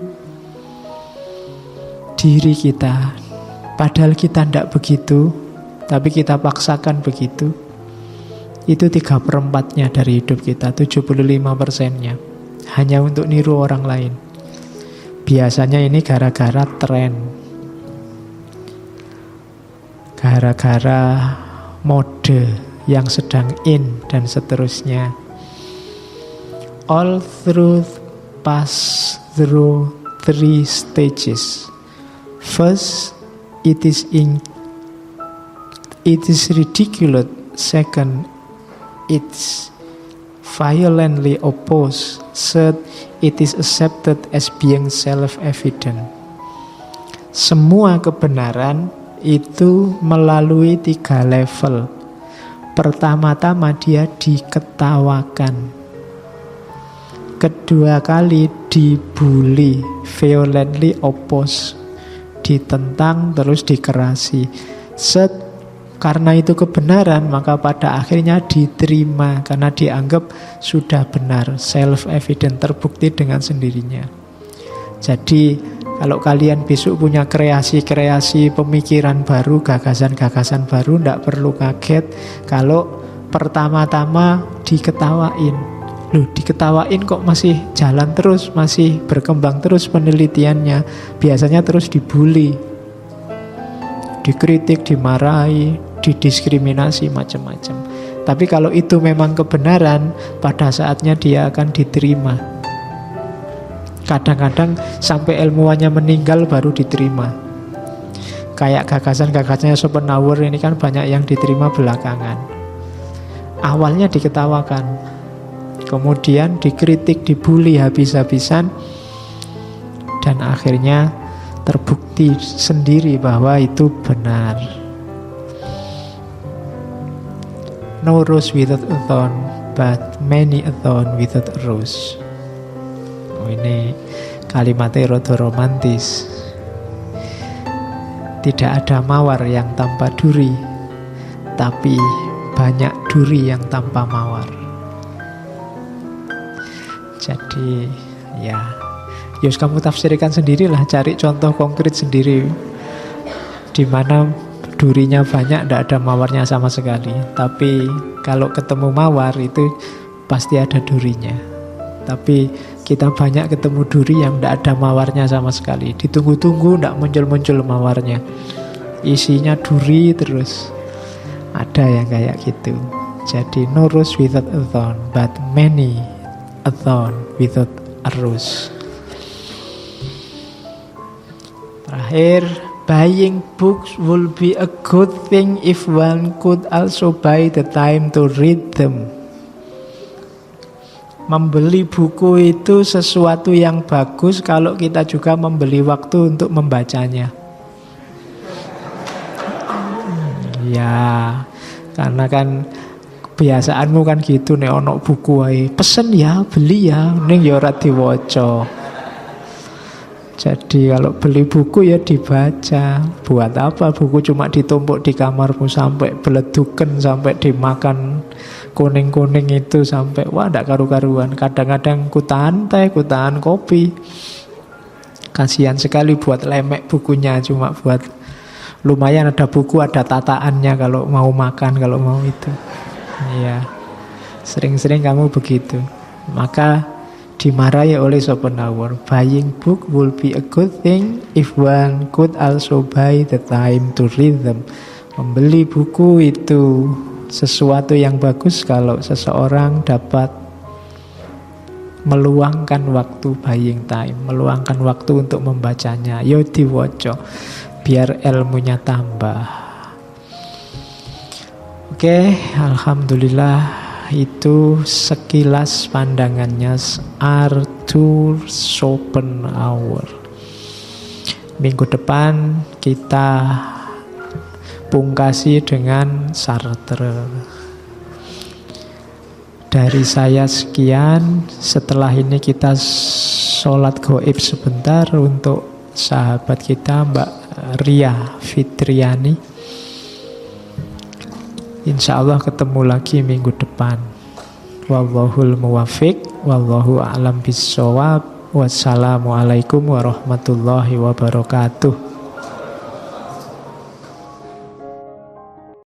diri kita, padahal kita tidak begitu, tapi kita paksakan begitu. Itu 3/4-nya dari hidup kita, 75%-nya hanya untuk niru orang lain. Biasanya ini gara-gara tren, gara-gara mode yang sedang in dan seterusnya. All truth pass through 3 stages. First, it is ridiculous. Second, it's violently opposed. Third, it is accepted as being self-evident. semua kebenaran itu melalui 3 level. Pertama-tama dia diketawakan, kedua kali dibully, violently oppose, ditentang terus dikerasi. Karena itu kebenaran, maka pada akhirnya diterima karena dianggap sudah benar, self-evident, terbukti dengan sendirinya. Jadi kalau kalian besok punya kreasi-kreasi, pemikiran baru, gagasan-gagasan baru, tidak perlu kaget kalau pertama-tama diketawain. Loh, diketawain kok masih jalan terus, masih berkembang terus penelitiannya. Biasanya terus dibully, dikritik, dimarahi, didiskriminasi, macam-macam. Tapi kalau itu memang kebenaran, pada saatnya dia akan diterima. Kadang-kadang sampai ilmuwannya meninggal baru diterima. Kayak gagasan-gagasannya Schopenhauer ini kan banyak yang diterima belakangan. Awalnya diketawakan, kemudian dikritik, dibully habis-habisan, dan akhirnya terbukti sendiri bahwa itu benar. No rose without a thorn, but many a thorn without a rose. Ini kalimatnya rada romantis. Tidak ada mawar yang tanpa duri, tapi banyak duri yang tanpa mawar. Jadi ya kamu tafsirkan sendirilah, cari contoh konkret sendiri di mana durinya banyak, tidak ada mawarnya sama sekali. Tapi kalau ketemu mawar itu pasti ada durinya. Tapi kita banyak ketemu duri yang tidak ada mawarnya sama sekali. Ditunggu-tunggu tidak muncul-muncul mawarnya, isinya duri terus. Ada yang kayak gitu. Jadi no rose without a thorn, but many a thorn without a rose. Terakhir, buying books will be a good thing if one could also buy the time to read them. Membeli buku itu sesuatu yang bagus kalau kita juga membeli waktu untuk membacanya. Ya, karena kan kebiasaanmu kan gitu, nek ono buku ae pesen ya, beli ya, ning ya ora diwaca. Jadi kalau beli buku ya dibaca. Buat apa buku cuma ditumpuk di kamarmu sampai beleduken, sampai dimakan kuning-kuning itu sampai wah ndak karu-karuan. Kadang-kadang kutahan teh, kutahan kopi. Kasihan sekali buat lemek bukunya, cuma buat lumayan ada buku, ada tataannya kalau mau makan, kalau mau itu. Iya. Sering-sering kamu begitu. Maka dimarahi oleh Schopenhauer. Buying book will be a good thing if one could also buy the time to read them. Membeli buku itu sesuatu yang bagus kalau seseorang dapat meluangkan waktu, buying time, meluangkan waktu untuk membacanya. Yo diwaca biar ilmunya tambah. Oke, alhamdulillah. Itu sekilas pandangannya Arthur Schopenhauer. Minggu depan kita pungkasi dengan Sartre. Dari saya sekian. Setelah ini kita sholat gaib sebentar untuk sahabat kita Mbak Ria Fitriani. Insya Allah ketemu lagi minggu depan. Wallahul muwafiq, wallahu a'lam bissawab. Wassalamualaikum warahmatullahi wabarakatuh.